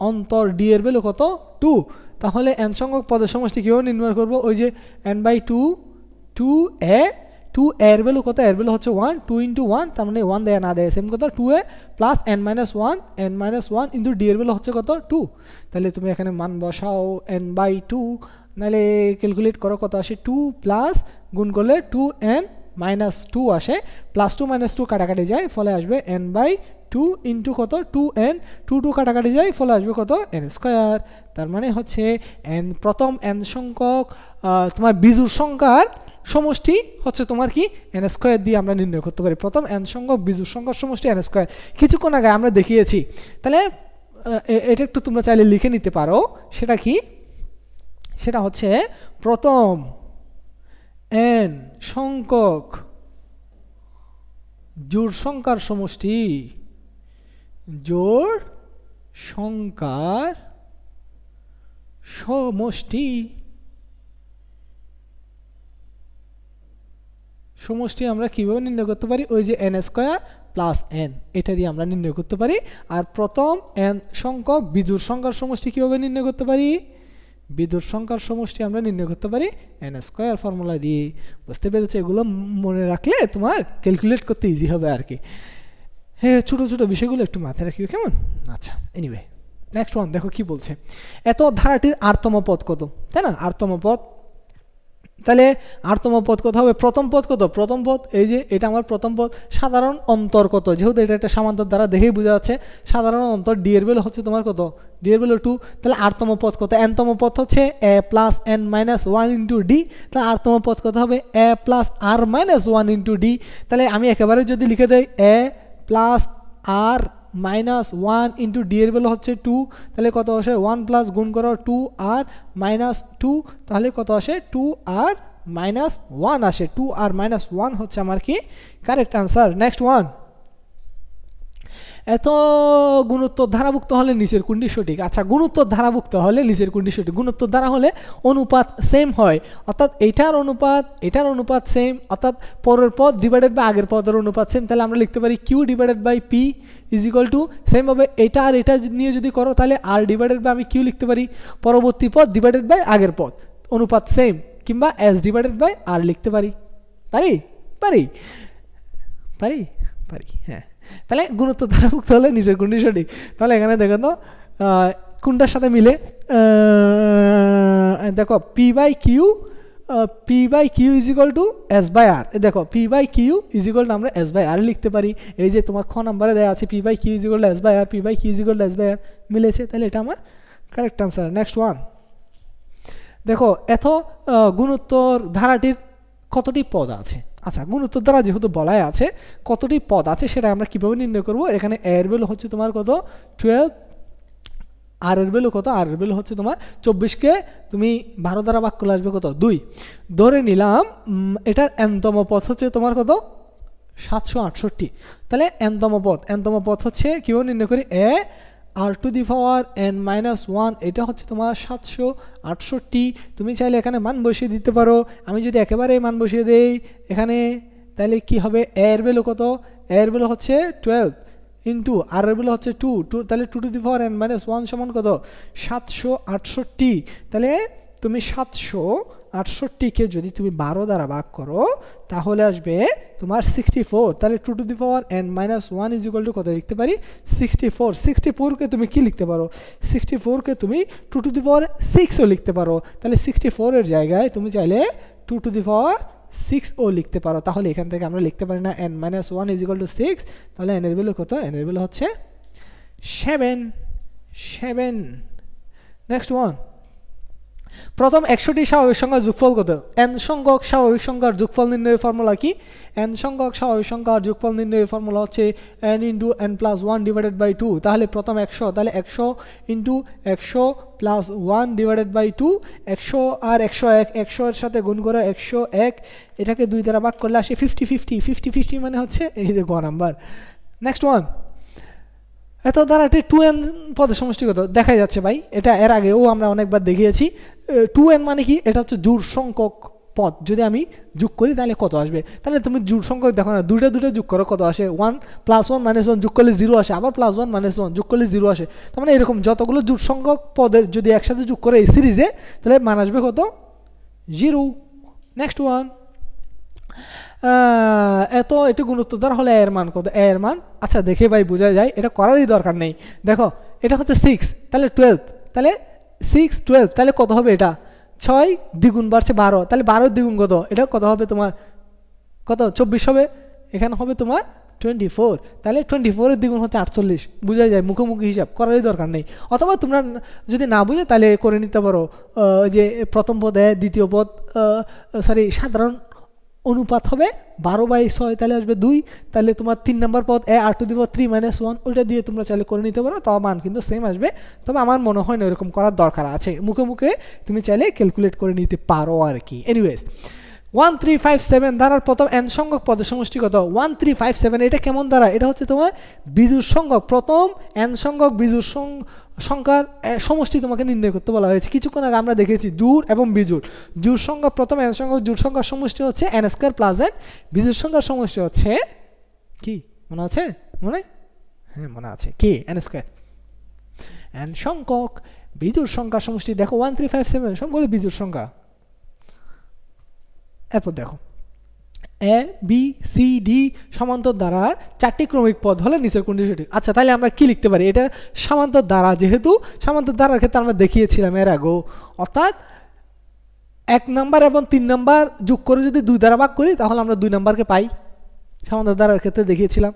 অন্তর d এর ভ্যালু কত? 2। তাহলে n সংখ্যক পদের সমষ্টি কিভাবে নির্ণয় করব? ওই যে n/2 2a, 2 এর ভ্যালু কত? এর ভ্যালু হচ্ছে 1, 2 ইন্টু 1, তার মানে 1 দেয় না দেয় সেম কথা, 2a plus n-1 into d এর ভ্যালু হচ্ছে কত? 2। তাহলে তুমি এখানে মান বসাও n/2, নাহলে ক্যালকুলেট করো কত আসে? 2 প্লাস গুণ করলে 2n-2 আসে, প্লাস 2 মাইনাস 2 কাটাকাটি যায়, ফলে আসবে n/2 ইন্টু কত? 2n, 2 কাটাকাটি যায়, ফলে আসবে কত? n square. তার মানে হচ্ছে প্রথম n সংখ্যক তোমার বিজোড় সংখ্যার সমষ্টি হচ্ছে তোমার কি? n স্কোয়ার দিয়ে আমরা নির্ণয় করতে পারি। প্রথম n সংখ্যক বিজোড় সংখ্যার সমষ্টি n স্কোয়ার, কিছুক্ষণ আগে আমরা দেখিয়েছি। তাহলে এটা একটু তোমরা চাইলে লিখে নিতে পারো। সেটা কি? সেটা হচ্ছে প্রথম n সংখ্যক জোড় সংখ্যার সমষ্টি, জোড় সংখ্যার সমষ্টি আমরা কিভাবে নির্ণয় করতে পারি? ওই যে n স্কোয়ার প্লাস n, এটা দিয়ে আমরা নির্ণয় করতে পারি। আর প্রথম n সংখ্যক বিজোড় সংখ্যার সমষ্টি কিভাবে নির্ণয় করতে পারি? বিজোড় সংখ্যার সমষ্টি আমরা নির্ণয় করতে পারি n স্কোয়ার ফর্মুলা দিয়ে। বুঝতে পেরেছো? এগুলো মনে রাখলে তোমার ক্যালকুলেট করতে ইজি হবে আর কি। হ্যাঁ, ছোটো ছোটো বিষয়গুলো একটু মাথায় রাখিও, কেমন? আচ্ছা, এনিওয়ে, নেক্সট ওয়ান দেখো কি বলছে। এত ধারাটির আরতম পদ কত? তাই না, আরতম পদ। তাহলে আরতম পদ কত হবে? প্রথম পদ কত? প্রথম পদ এই যে এটা আমার প্রথম পদ। সাধারণ অন্তর কত? যেহেতু এটা একটা সামান্তর দ্বারা দেখেই বোঝা যাচ্ছে, সাধারণ অন্তর d এর ভ্যালু হচ্ছে তোমার কত? d এর ভ্যালু 2। তাহলে আরতম পদ কত? n-তম পদ হচ্ছে a plus n-1 into d। তাহলে আরতম পদ কত হবে? a plus r-1 into d। তাহলে আমি একেবারে যদি লিখে দেই a plus r-1 into d এর ভ্যালু হচ্ছে 2, তাহলে কত আসে? 1 প্লাস গুণ করো 2r-2, তাহলে কত আসে? 2r -1 আসে। 2r - 1 হচ্ছে আমার কি কারেক্ট আনসার। নেক্সট ওয়ান, এত গুণোত্তর ধারাভুক্ত হলে নিচের কোনটি সঠিক? আচ্ছা, গুণোত্তর ধারাভুক্ত হলে নিচের কোনটি সঠিক? গুণোত্তর ধারা হলে অনুপাত সেম হয়, অর্থাৎ এটার অনুপাত সেম, অর্থাৎ পরের পদ ডিভাইডেড বাই আগের পদের অনুপাত সেম। তাহলে আমরা লিখতে পারি Q divided by P is equal to, সেমভাবে এটা আর এটা নিয়ে যদি করো তাহলে আর ডিভাইডেড বাই আমি কিউ লিখতে পারি, পরবর্তী পদ ডিভাইডেড বাই আগের পদ অনুপাত সেম, কিংবা এস ডিভাইডেড বাই আর লিখতে পারি। পারি পারি পারি পারি হ্যাঁ। তাহলে গুণোত্তর ধারাভুক্ত হলে নিচের কোনটি সঠিক? তাহলে এখানে দেখো তো কোনটার সাথে মিলে, দেখো P by Q is equal to S by R. দেখো P by Q is equal to আমরা এস বাই আর লিখতে পারি। এই যে তোমার খ নাম্বারে দেওয়া আছে P by Q is equal to S by R, P by Q is equal to S by R মিলেছে, তাহলে এটা আমার কারেক্ট আনসার। নেক্সট ওয়ান, দেখো এত গুণোত্তর ধারাটির কতটি পদ আছে? আচ্ছা, গুণোত্তর দ্বারা যেহেতু বলাই আছে কতটি পদ আছে সেটা আমরা কীভাবে নির্ণয় করব? এখানে এর ভ্যালু হচ্ছে তোমার কত 12, আর এর ভ্যালু কত? আর এর ভ্যালু হচ্ছে তোমার 24কে তুমি 12 দ্বারা ভাগ করলে আসবে কত? 2। ধরে নিলাম এটার এনতম পদ হচ্ছে তোমার কত? 768। তাহলে এনতম পদ হচ্ছে কীভাবে নির্ণয় করি? এ আর টু দি পাওয়ার n-1, এটা হচ্ছে তোমার 768। তুমি চাইলে এখানে মান বসিয়ে দিতে পারো। আমি যদি একেবারে মান বসিয়ে দেই এখানে, তাহলে কি হবে? এর ভ্যালু কত? এর ভ্যালু হচ্ছে 12 ইন্টু আর এর ভ্যালু হচ্ছে 2, তাহলে 2 টু দি পাওয়ার n-1 সমান কত? 768। তাহলে তুমি 768কে যদি তুমি 12 দ্বারা ভাগ করো তাহলে আসবে তোমার 64। তাহলে 2 two the power n-1 is equal to কত লিখতে পারি? 64। 64কে তুমি কি লিখতে পারো? 64কে তুমি 2 টু দি পাওয়ার 6ও লিখতে পারো। তাহলে 64 এর জায়গায় তুমি চাইলে 2 টু দি পাওয়ার 6ও লিখতে পারো। তাহলে এখান থেকে আমরা লিখতে পারি না n-1 ইজ ইকুয়াল টু 6, তাহলে n এর ভ্যালু কত? n এর ভ্যালু হচ্ছে 7। নেক্সট ওয়ান, প্রথম 100টি স্বাভাবিক সংখ্যার যোগফল কত? n সংখ্যক স্বাভাবিক সংখ্যার যোগফল নির্ণয়ের ফর্মুলা কি? n সংখ্যক স্বাভাবিক সংখ্যার যোগফল নির্ণয়ের ফর্মুলা হচ্ছে n into n plus 1 divided by 2। তাহলে প্রথম 100, তাহলে 100 ইন্টু 100 প্লাস 1 ডিভাইডেড বাই 2। 100 আর 101, 100 এর সাথে গুণ করে 101, এটাকে 2 দ্বারা ভাগ করলে আসে 50-50 মানে হচ্ছে এই যে গ নাম্বার। নেক্সট ওয়ান, এত দ্বারাটি 2n পদের সমষ্টি কত? দেখা যাচ্ছে ভাই, এটা এর আগেও আমরা অনেকবার দেখিয়েছি। 2n মানে কি? এটা হচ্ছে জোড় সংখ্যক পদ। যদি আমি যোগ করি তাহলে কত আসবে? তাহলে তুমি জোড় সংখ্যক দেখো না, দুইটা যোগ করো, কত আসে? 1 + 1 - 1 যোগ করলে 0 আসে, আবার +1 - 1 যোগ করলে 0 আসে। তার মানে এরকম যতগুলো জোড় সংখ্যক পদের যদি একসাথে যোগ করে এই সিরিজে, তাহলে মান আসবে কত? 0। নেক্সট ওয়ান, এটা গুণোত্তর দ্বারা হলে এর মান কত? এর মান আচ্ছা দেখে ভাই বোঝা যায়, এটা করারই দরকার নেই। দেখো এটা হচ্ছে 6, তাহলে 12, তাহলে 6 12, তাহলে কত হবে? এটা 6 দ্বিগুণ বাড়ছে 12, তাহলে 12 দ্বিগুণ কত? এটা কত হবে তোমার? কত? 24 হবে। এখানে হবে তোমার 24, তাহলে 24 এর দ্বিগুণ হচ্ছে 48। বোঝা যায়, মুখোমুখি হিসাব করারই দরকার নেই। অথবা তোমরা যদি না বুঝে তাহলে করে নিতে পারো, যে প্রথম পদ দ্বিতীয় পদ সাধারণ অনুপাত হবে 12/6, তাহলে আসবে 2। তাহলে তোমার 3 নম্বর পদ আর টু দি পাওয়ার 3 - 1, ওইটা দিয়ে তোমরা চাইলে করে নিতে পারো, তাও মান কিন্তু সেম আসবে। তবে আমার মনে হয় না এরকম করার দরকার আছে, মুখে তুমি চাইলে ক্যালকুলেট করে নিতে পারো আর কি। এনিওয়েজ, 1357 দ্বারার প্রথম n সংখ্যক পদের সমষ্টি কত? 1357, এটা কেমন দ্বারা? এটা হচ্ছে তোমার বিজোড় সংখ্যক, প্রথম n সংখ্যক বিজোড় সংখ্যার সমষ্টি তোমাকে নির্ণয় করতে বলা হয়েছে। কিছুক্ষণ আগে আমরা দেখেছি জোড় এবং বিজোড়। জোড় সংখ্যা প্রথম n সংখ্যক জোড় সংখ্যার সমষ্টি হচ্ছে n² + n, বিজোড় সংখ্যার সমষ্টি হচ্ছে কি মনে আছে? হ্যাঁ মনে আছে, কি? n²। n সংখ্যক বিজোড় সংখ্যার সমষ্টি দেখো 1357 সবগুলো বিজোড় সংখ্যা। এরপর দেখো এ বি সি ডি সমান্তর দ্বারার 4টি ক্রমিক পদ হলে নিচের কোনটি সঠিক? আচ্ছা তাহলে আমরা কি লিখতে পারি? এটা সমান্তর দ্বারা, যেহেতু সমান্তর দ্বারার ক্ষেত্রে আমরা দেখিয়েছিলাম এর আগেও, অর্থাৎ 1 নাম্বার এবং 3 নাম্বার যোগ করে যদি 2 দ্বারা ভাগ করি তাহলে আমরা 2 নাম্বারকে পাই। সমান্তর দ্বারার ক্ষেত্রে দেখিয়েছিলাম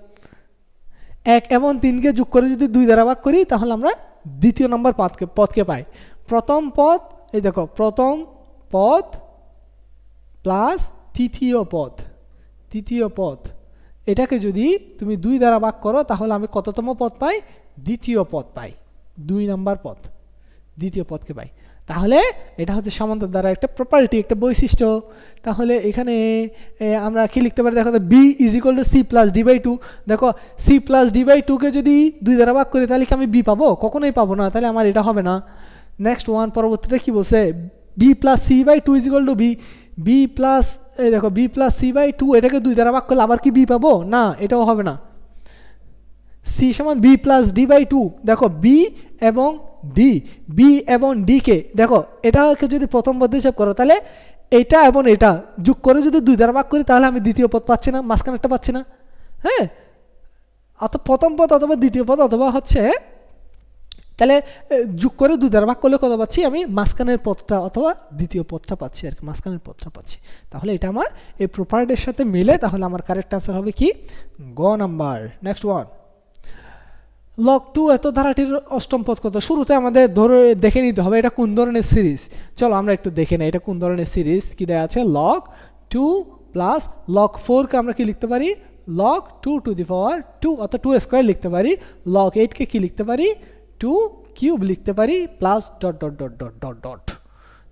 1 এবং 3কে যোগ করে যদি 2 দ্বারা ভাগ করি তাহলে আমরা দ্বিতীয় নম্বর পদকে পাই। প্রথম পদ, এই দেখো প্রথম পদ প্লাস তৃতীয় পদ, এটাকে যদি তুমি 2 দ্বারা ভাগ করো তাহলে আমি কততম পদ পাই? দ্বিতীয় পদ পাই, 2 নম্বর পদ। দ্বিতীয় পদকে পাই। তাহলে এটা হচ্ছে সমান্তর দ্বারা একটা প্রপার্টি, একটা বৈশিষ্ট্য। তাহলে এখানে আমরা কি লিখতে পারি দেখো, B is equal to C plus D by two. দেখো সি প্লাস ডি বাই টুকে যদি 2 দ্বারা ভাগ করি তাহলে কি আমি বি পাবো? কখনোই পাবো না, তাহলে আমার এটা হবে না। নেক্সট ওয়ান, পরবর্তীটা কি বলছে, B plus C by two is equal to B. B plus দেখো B plus C by two, এটাকে 2 দ্বারা ভাগ করলে আবার কি বি পাবো? না, এটাও হবে না। সি সমান B plus D by two. দেখো বি এবং ডি, বি এবং ডিকে দেখো এটাকে যদি প্রথম পদ হিসাব করো তাহলে এটা এবং এটা যোগ করে যদি 2 দ্বারা ভাগ করি তাহলে আমি দ্বিতীয় পদ পাচ্ছি না, মাঝখানেরটা পাচ্ছি না। হ্যাঁ, অথবা প্রথম পদ অথবা দ্বিতীয় পদ অথবা হচ্ছে, তাহলে যোগ করে 2 দ্বারা ভাগ করলে কত পাচ্ছি আমি? মাঝখানের পদটা অথবা দ্বিতীয় পদটা পাচ্ছি আর কি, মাঝখানের পদটা পাচ্ছি। তাহলে এটা আমার এই প্রপার্টির সাথে মিলে, তাহলে আমার কারেক্ট আনসার হবে কি? গ নাম্বার। নেক্সট ওয়ান, লগ 2 এত ধারাটির অষ্টম পদ কত? শুরুতে আমাদের ধরে দেখে নিতে হবে এটা কোন ধরনের সিরিজ। চলো আমরা একটু দেখে নিই এটা কোন ধরনের সিরিজ। কি দেওয়া আছে? লগ 2 প্লাস লগ 4কে আমরা কি লিখতে পারি? লগ 2 টু দি পাওয়ার 2 অর্থাৎ 2 স্কোয়ার লিখতে পারি। লগ 8কে কি লিখতে পারি? 2 কিউব লিখতে পারি plus dot dot dot dot dot dot.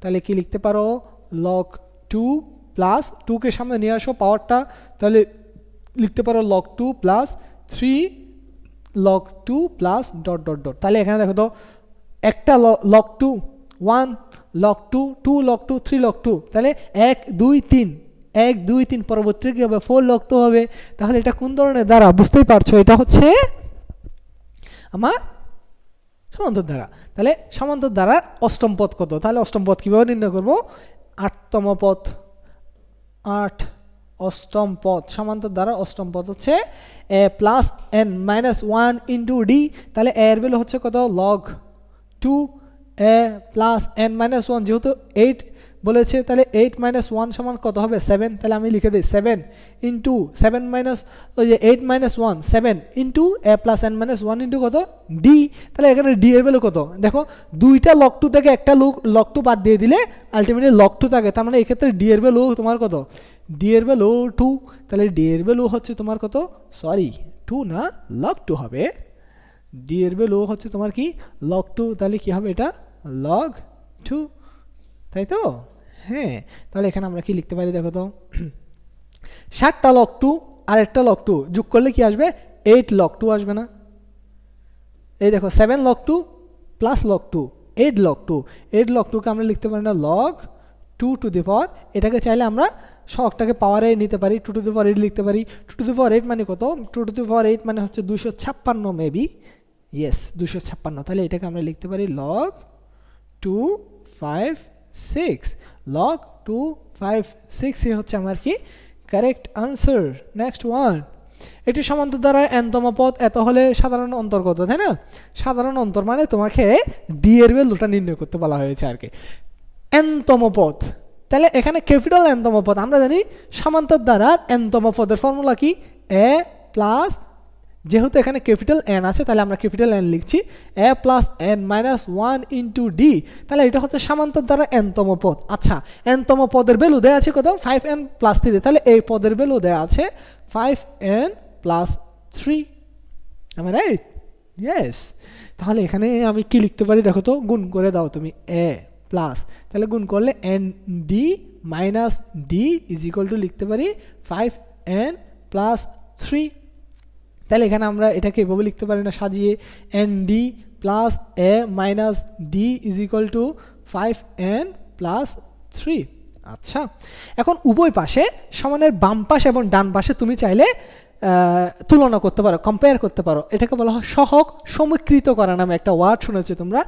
তাহলে কি লিখতে পারো? লগ 2 প্লাস 2কে সামনে নিয়ে আসো পাওয়ারটা, তাহলে লিখতে পারো log 2 plus 3 log 2 plus dot dot dot. তাহলে এখানে দেখো তো একটা লগ 2 1 লগ 2 2 লগ 2 3 লগ 2, তাহলে 1 2 3 1 2 3, পরবর্তী কি হবে? 4 লগ 2 হবে। তাহলে এটা কোন ধরনের দ্বারা? বুঝতেই পারছো এটা হচ্ছে আমার সমান্তর দ্বারা। তাহলে সমান্তর দ্বারা অষ্টম পদ কত? তাহলে অষ্টম পদ কীভাবে নির্ণয় করবো? 8তম পদ, 8 অষ্টম পদ। সমান্তর দ্বারা অষ্টম পদ হচ্ছে a plus n minus 1 into D. তাহলে এর ভ্যালু হচ্ছে কত? Log 2 a plus n minus 1, যেহেতু 8 বলেছে তাহলে 8 মাইনাস 1 সমান কত হবে? 7। তাহলে আমি লিখে দিই 7 ইন্টু 7 মাইনাস ওই যে 8 মাইনাস 1 7 ইন্টু এ প্লাস এন মাইনাস 1 ইন্টু কত? ডি। তাহলে এখানে ডি এর ভ্যালু কত? দেখো দুইটা লগ 2 থেকে একটা লগ 2 বাদ দিয়ে দিলে আলটিমেটলি লগ 2 থাকে, তার মানে এক্ষেত্রে ডি এর ভ্যালু তোমার কত? ডি এর ভ্যালু 2। তাহলে ডি এর ভ্যালু হচ্ছে তোমার কত? সরি 2 না, লগ 2 হবে। ডি এর ভ্যালু হচ্ছে তোমার কি? লগ 2। তাহলে কি হবে এটা? লগ 2, তাই তো? হ্যাঁ, তাহলে এখানে আমরা কি লিখতে পারি দেখো তো, 7টা লগ 2 আর একটা লগ 2 যোগ করলে কি আসবে? 8 লগ 2 আসবে না? এই দেখো 7 log 2 plus log 2 8 log 2, 8 log 2কে আমরা লিখতে পারি না লগ 2 টু দি পাওয়ার। এটাকে চাইলে আমরা শখটাকে পাওয়ারে নিতে পারি, 2 টু দি পাওয়ার 8 লিখতে পারি। 2 টু দি পাওয়ার 8 মানে কত? 2 টু দি পাওয়ার 8 মানে হচ্ছে 256 মেবি, ইয়েস 256। তাহলে এটাকে আমরা লিখতে পারি লগ 256, লগ 256 হচ্ছে আমার কি কারেক্ট আনসার। নেক্সট ওয়ান, এটি সমান্তর দ্বারা এনতম পদ, এত হলে সাধারণ অন্তর্গত, তাই না? সাধারণ অন্তর মানে তোমাকে ডি এর ভ্যালুটা নির্ণয় করতে বলা হয়েছে আর কি। এনতম পদ, তাহলে এখানে ক্যাপিটাল এনতম পদ। আমরা জানি সমান্তর দ্বারা এনতম পদের ফর্মুলা কি? এ প্লাস, যেহেতু এখানে ক্যাপিটাল এন আছে তাহলে আমরা ক্যাপিটাল এন লিখছি, a plus n minus 1 into D. তাহলে এটা হচ্ছে সমান্তর দ্বারা এনতম পদ। আচ্ছা, এনতম পদের ভ্যালু দেওয়া আছে কত? 5n plus 3। তাহলে এই পদের ভ্যালু দেওয়া আছে 5n প্লাস 3, আমার রাইট? ইয়েস। তাহলে এখানে আমি কি লিখতে পারি দেখো তো, গুণ করে দাও তুমি এ প্লাস, তাহলে গুণ করলে N D minus D is equal to লিখতে পারি 5n প্লাস 3। তাহলে এখানে আমরা এটাকে এভাবে লিখতে পারি না সাজিয়ে, N D plus A minus D is equal two 5n plus 3। আচ্ছা, এখন উভয় পাশে সমানের বাম পাশে এবং ডান পাশে তুমি চাইলে তুলনা করতে পারো, কম্পেয়ার করতে পারো। এটাকে বলা হয় সহগ সমীকৃত করা নামে একটা ওয়ার্ড শুনেছো তোমরা,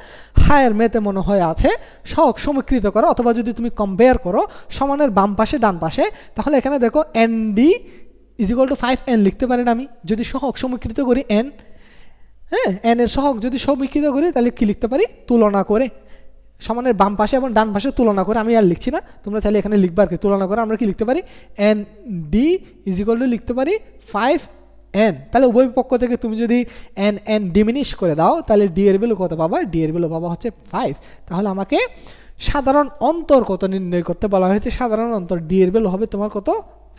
হায়ার মেতে মনে হয় আছে। সহগ সমীকৃত করো, অথবা যদি তুমি কম্পেয়ার করো সমানের বাম পাশে ডান পাশে, তাহলে এখানে দেখো N D is equal two 5n লিখতে পারেন আমি, যদি সহগ সমীকৃত করি n, হ্যাঁ n এর সহগ যদি সমীকৃত করি তাহলে কি লিখতে পারি? তুলনা করে, সমানের বাম পাশে এবং ডান পাশে তুলনা করে। আমি আর লিখছি না, তোমরা চাইলে এখানে লিখবার কি তুলনা করে আমরা কি লিখতে পারি? N D is equal to লিখতে পারি 5n। তাহলে উভয় পক্ষ থেকে তুমি যদি n ডিমিনিশ করে দাও তাহলে ডি এর ভ্যালু কত পাবা? ডি এর ভ্যালু পাবা হচ্ছে 5। তাহলে আমাকে সাধারণ অন্তর কত নির্ণয় করতে বলা হয়েছে? সাধারণ অন্তর ডি এর ভ্যালু হবে তোমার কত?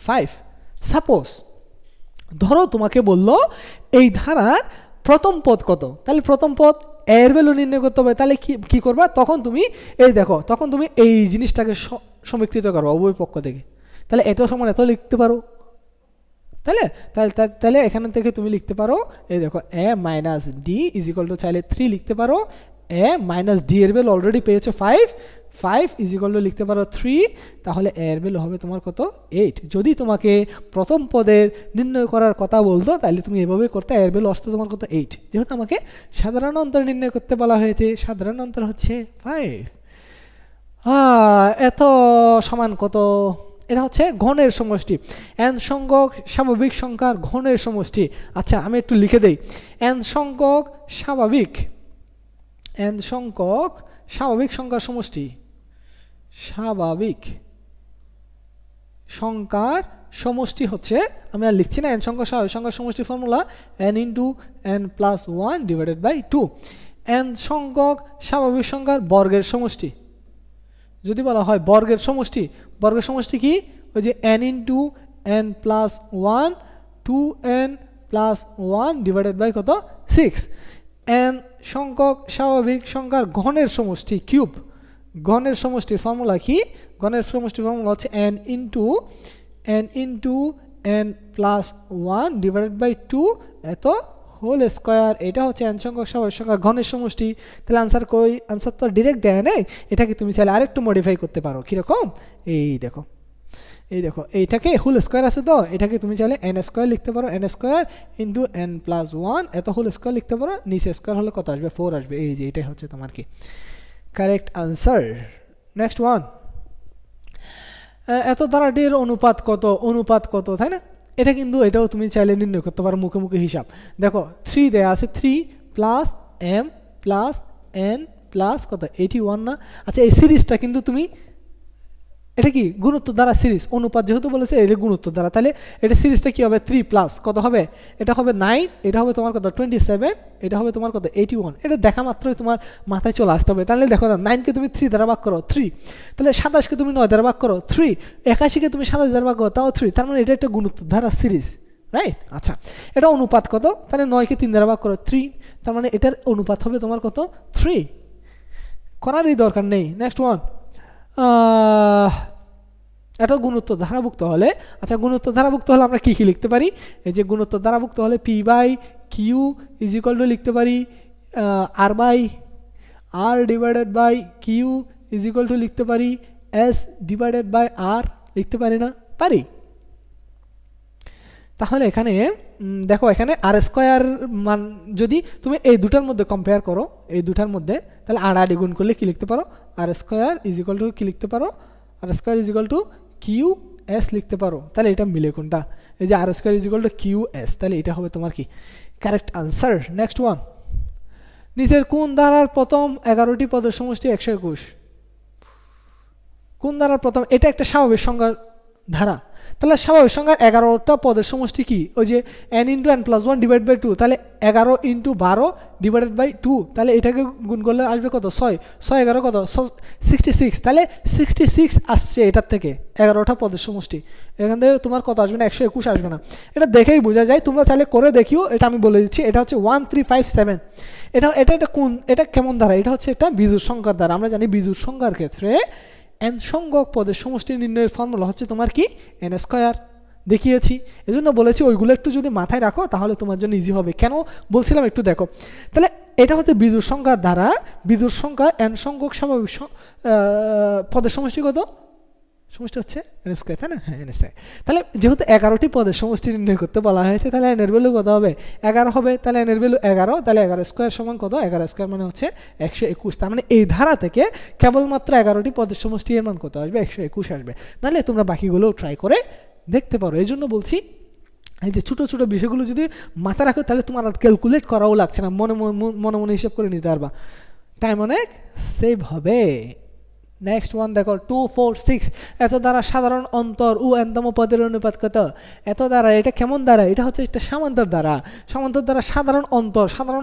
5। সাপোজ ধরো তোমাকে বললো এই ধারার প্রথম পদ কত, তাহলে প্রথম পদ এর ভ্যালু নির্ণয় করতে হবে। তাহলে কি করবা, তখন তুমি এই দেখো, তখন তুমি এই জিনিসটাকে সমীকৃত করো উভয় পক্ষ থেকে। তাহলে এত সমান এত লিখতে পারো, তাহলে তাহলে এখান থেকে তুমি লিখতে পারো এই দেখো a minus D is equal to, চাইলে 3 লিখতে পারো। এ মাইনাস ডি এর ভ্যালু অলরেডি পেয়েছো 5 ইজ ইকুয়াল টু লিখতে পারো 3, তাহলে এর ভ্যালু হবে তোমার কত 8। যদি তোমাকে প্রথম পদের নির্ণয় করার কথা বলতো তাহলে তুমি এভাবে করতে, এর ভ্যালু আসতো তোমার কত 8। যেহেতু আমাকে সাধারণ অন্তর নির্ণয় করতে বলা হয়েছে, সাধারণ অন্তর হচ্ছে 5। এত সমান কত, এটা হচ্ছে ঘনের সমষ্টি, n সংখ্যক স্বাভাবিক সংখ্যার ঘনের সমষ্টি। আচ্ছা আমি একটু লিখে দেই, n সংখ্যক স্বাভাবিক সংখ্যার সমষ্টি, স্বাভাবিক সংখ্যার সমষ্টি হচ্ছে, আমি আর লিখছি না, n সংখ্যক স্বাভাবিক সংখ্যার সমষ্টি formula n into n+1 divided by 2। n সংখ্যক স্বাভাবিক সংখ্যার বর্গের সমষ্টি, যদি বলা হয় বর্গের সমষ্টি কি, ওই যে n into n+1 2n+1 divided by কত 6। n সংখ্যক স্বাভাবিক সংখ্যার ঘনের সমষ্টি কিউব, ঘনের সমষ্টির ফর্মুলা কি, ঘনের সমষ্টির ফর্মুলা হচ্ছে n into n+1 divided by 2 এত হোল স্কোয়ার। এটা হচ্ছে n সংখ্যক স্বাভাবিক সংখ্যার ঘনের সমষ্টি। তাহলে আনসার তো ডিরেক্ট দেয় নেই, এটাকে তুমি চাইলে আরেকটু মডিফাই করতে পারো। কীরকম, এই দেখো এইটাকে হোল স্কোয়ার আছে তো, এটাকে তুমি চাইলে n স্কোয়ার লিখতে পারো, n স্কোয়ার ইন্টু n+1 এত হোল স্কোয়ার লিখতে পারো, নিচে স্কোয়ার হলে কত আসবে 4 আসবে। এই যে এটাই হচ্ছে তোমার কি কারেক্ট আনসার। নেক্সট ওয়ান, এত দ্বারাটির অনুপাত কত, তাই না? এটা কিন্তু এটাও তুমি চাইলে নির্ণয় করতে পারো মুখে হিসাব। দেখো 3 দেয়া আছে, 3 plus m plus n plus কত 81 না। আচ্ছা এই সিরিজটা কিন্তু তুমি, এটা কি গুণোত্তর দ্বারা সিরিজ, অনুপাত যেহেতু বলেছে এটা গুণোত্তর দ্বারা, তাহলে এটা সিরিজটা কি হবে 3 প্লাস কত হবে, এটা হবে 9, এটা হবে তোমার কত 27, এটা হবে তোমার কত 81। এটা দেখা মাত্রই তোমার মাথায় চলে আসতে হবে। তাহলে দেখো 9কে তুমি 3 দ্বারা ভাগ করো 3, তাহলে 27কে তুমি 9 দ্বারা ভাগ করো 3, 81কে তুমি 27 দ্বারা ভাগ করো তাও 3, তার মানে এটা একটা গুণোত্তর দ্বারা সিরিজ, রাইট? আচ্ছা এটা অনুপাত কত, তাহলে 9কে 3 দ্বারা ভাগ করো 3, তার মানে এটার অনুপাত হবে তোমার কত 3, করারই দরকার নেই। নেক্সট ওয়ান, এটা গুণোত্তর ধারাভুক্ত হলে, আচ্ছা গুণোত্তর ধারাভুক্ত হলে আমরা কি লিখতে পারি, এই যে গুণোত্তর ধারাভুক্ত হলে p by Q is equal to লিখতে পারি r by r divided by Q is equal to লিখতে পারি s ডিভাইডেড বাই r, লিখতে পারি না, পারি। তাহলে এখানে দেখো এখানে আর স্কোয়ার মান যদি তুমি এই দুটার মধ্যে কম্পেয়ার করো, এই দুটার মধ্যে, তাহলে আর গুণ করলে কি লিখতে পারো, R square is equal to কি লিখতে পারো, R square is equal to Q S লিখতে পারো। তাহলে এটা মিলে কোনটা, এই যে R square is equal to Q S, তাহলে এটা হবে তোমার কি কারেক্ট আনসার। নেক্সট ওয়ান, নিচের কোন ধারার প্রথম 11টি পদের সমষ্টি 121? কোন ধারার প্রথম, এটা একটা স্বাভাবিক সংখ্যার ধারা, তাহলে স্বাভাবিক সংখ্যার 11টা পদের সমষ্টি কি, ওই যে n into n+1 divide by 2, তাহলে 11 ইন্টু 12 ডিভাইডেড বাই 2, তাহলে এটাকে গুণ করলে আসবে কত 6, 11 কত 66, তাহলে 66 আসছে এটার থেকে 11টা পদের সমষ্টি। এখান থেকে তোমার কত আসবে না, 121 আসবে না। এটা দেখেই বোঝা যায়, তোমরা চাইলে করে দেখিও, এটা আমি বলে দিচ্ছি। এটা হচ্ছে 1357, এটা কোন, এটা কেমন ধারা, এটা হচ্ছে একটা বিজোড় সংখ্যার দ্বারা। আমরা জানি বিজোড় সংখ্যার ক্ষেত্রে n সংখ্যক পদের সমষ্টি নির্ণয়ের ফর্মুলা হচ্ছে তোমার কি n স্কয়ার, দেখিয়েছি। এজন্য বলেছি ওইগুলো একটু যদি মাথায় রাখো তাহলে তোমার জন্য ইজি হবে। কেন বলছিলাম একটু দেখো, তাহলে এটা হচ্ছে বিজোড় সংখ্যার দ্বারা, বিজোড় সংখ্যা n সংখ্যক স্বাভাবিক পদের সমষ্টি কত, সমষ্টি হচ্ছে n স্কয়ার, তাই না? হ্যাঁ n স্কয়ার। তাহলে যেহেতু 11টি পদের সমষ্টি নির্ণয় করতে বলা হয়েছে, তাহলে n এর ভ্যালু কত হবে 11 হবে, তাহলে n এর ভ্যালু 11, তাহলে 11 স্কয়ার সমান কত, 11 স্কয়ার মানে হচ্ছে 121। তার মানে এই ধারা থেকে কেবলমাত্র 11টি পদের সমষ্টি এর মান কত আসবে, 121 আসবে। নাহলে তোমরা বাকিগুলো ট্রাই করে দেখতে পারো। এই জন্য বলছি এই যে ছোটো ছোটো বিষয়গুলো যদি মাথা রাখো তাহলে তোমার আর ক্যালকুলেট করাও লাগছে না, মনে মনে হিসাব করে নিতে পারবা, টাইম অনেক সেভ হবে। নেক্সট ওয়ান দেখো 2, 4, 6, এত দ্বারা সাধারণ অন্তর ও এনতম পদের অনুপাত কত? এত দ্বারা, এটা কেমন দ্বারা, এটা হচ্ছে একটা সামান্তর দ্বারা। সামান্তর দ্বারা সাধারণ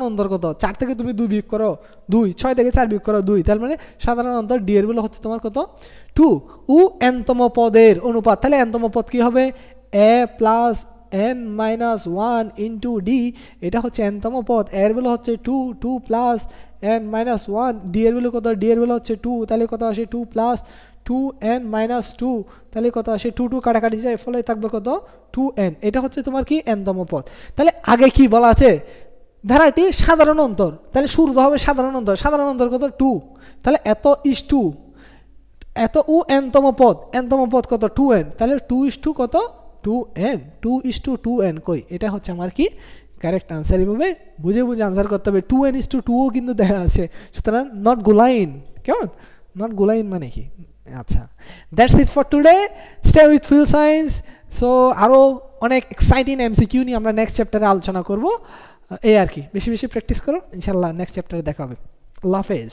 অন্তর কত, 4 থেকে তুমি 2 বিয়োগ করো 2, 6 থেকে 4 বিয়োগ করো 2, তার মানে সাধারণ অন্তর ডি এর বলে হচ্ছে তোমার কত 2, ও এনতম পদের অনুপাত। তাহলে এনতম পদ কি হবে, a plus n minus one into D, এটা হচ্ছে nতম পদ, এর ভ্যালু হচ্ছে 2, 2 plus n minus one, D এর ভ্যালু কত, ডি এর ভ্যালু হচ্ছে 2, তাহলে কত আসে 2 প্লাস 2n মাইনাস 2, তাহলে কত আসে 2, 2 কাটাকাটি যায়, ফলে থাকবে কত 2n। এটা হচ্ছে তোমার কি nতম পদ। তাহলে আগে কি বলা আছে, ধারাটি সাধারণ অন্তর, তাহলে শুরু হবে সাধারণ অন্তর, সাধারণ অন্তর কত 2, তাহলে এত ইস 2, এত ও nতম পদ কত 2n, তাহলে 2 কত 2n, 2:2n কই, এটা হচ্ছে আমার কি কারেক্ট আনসার। এভাবে বুঝে বুঝে আনসার করতে হবে। 2n:2ও কিন্তু দেখা আছে, সুতরাং নট গোলাইন, কেমন নট গোলাইন মানে কি। আচ্ছা, that's it for today, stay with Phil science. So আরও অনেক এক্সাইটিং এমসিকিউ নিয়ে আমরা নেক্সট চ্যাপ্টারে আলোচনা করব, এই আর কি। বেশি বেশি প্র্যাকটিস করো, ইনশাল্লাহ নেক্সট চ্যাপ্টারে দেখা হবে। আল্লাহ হাফেজ।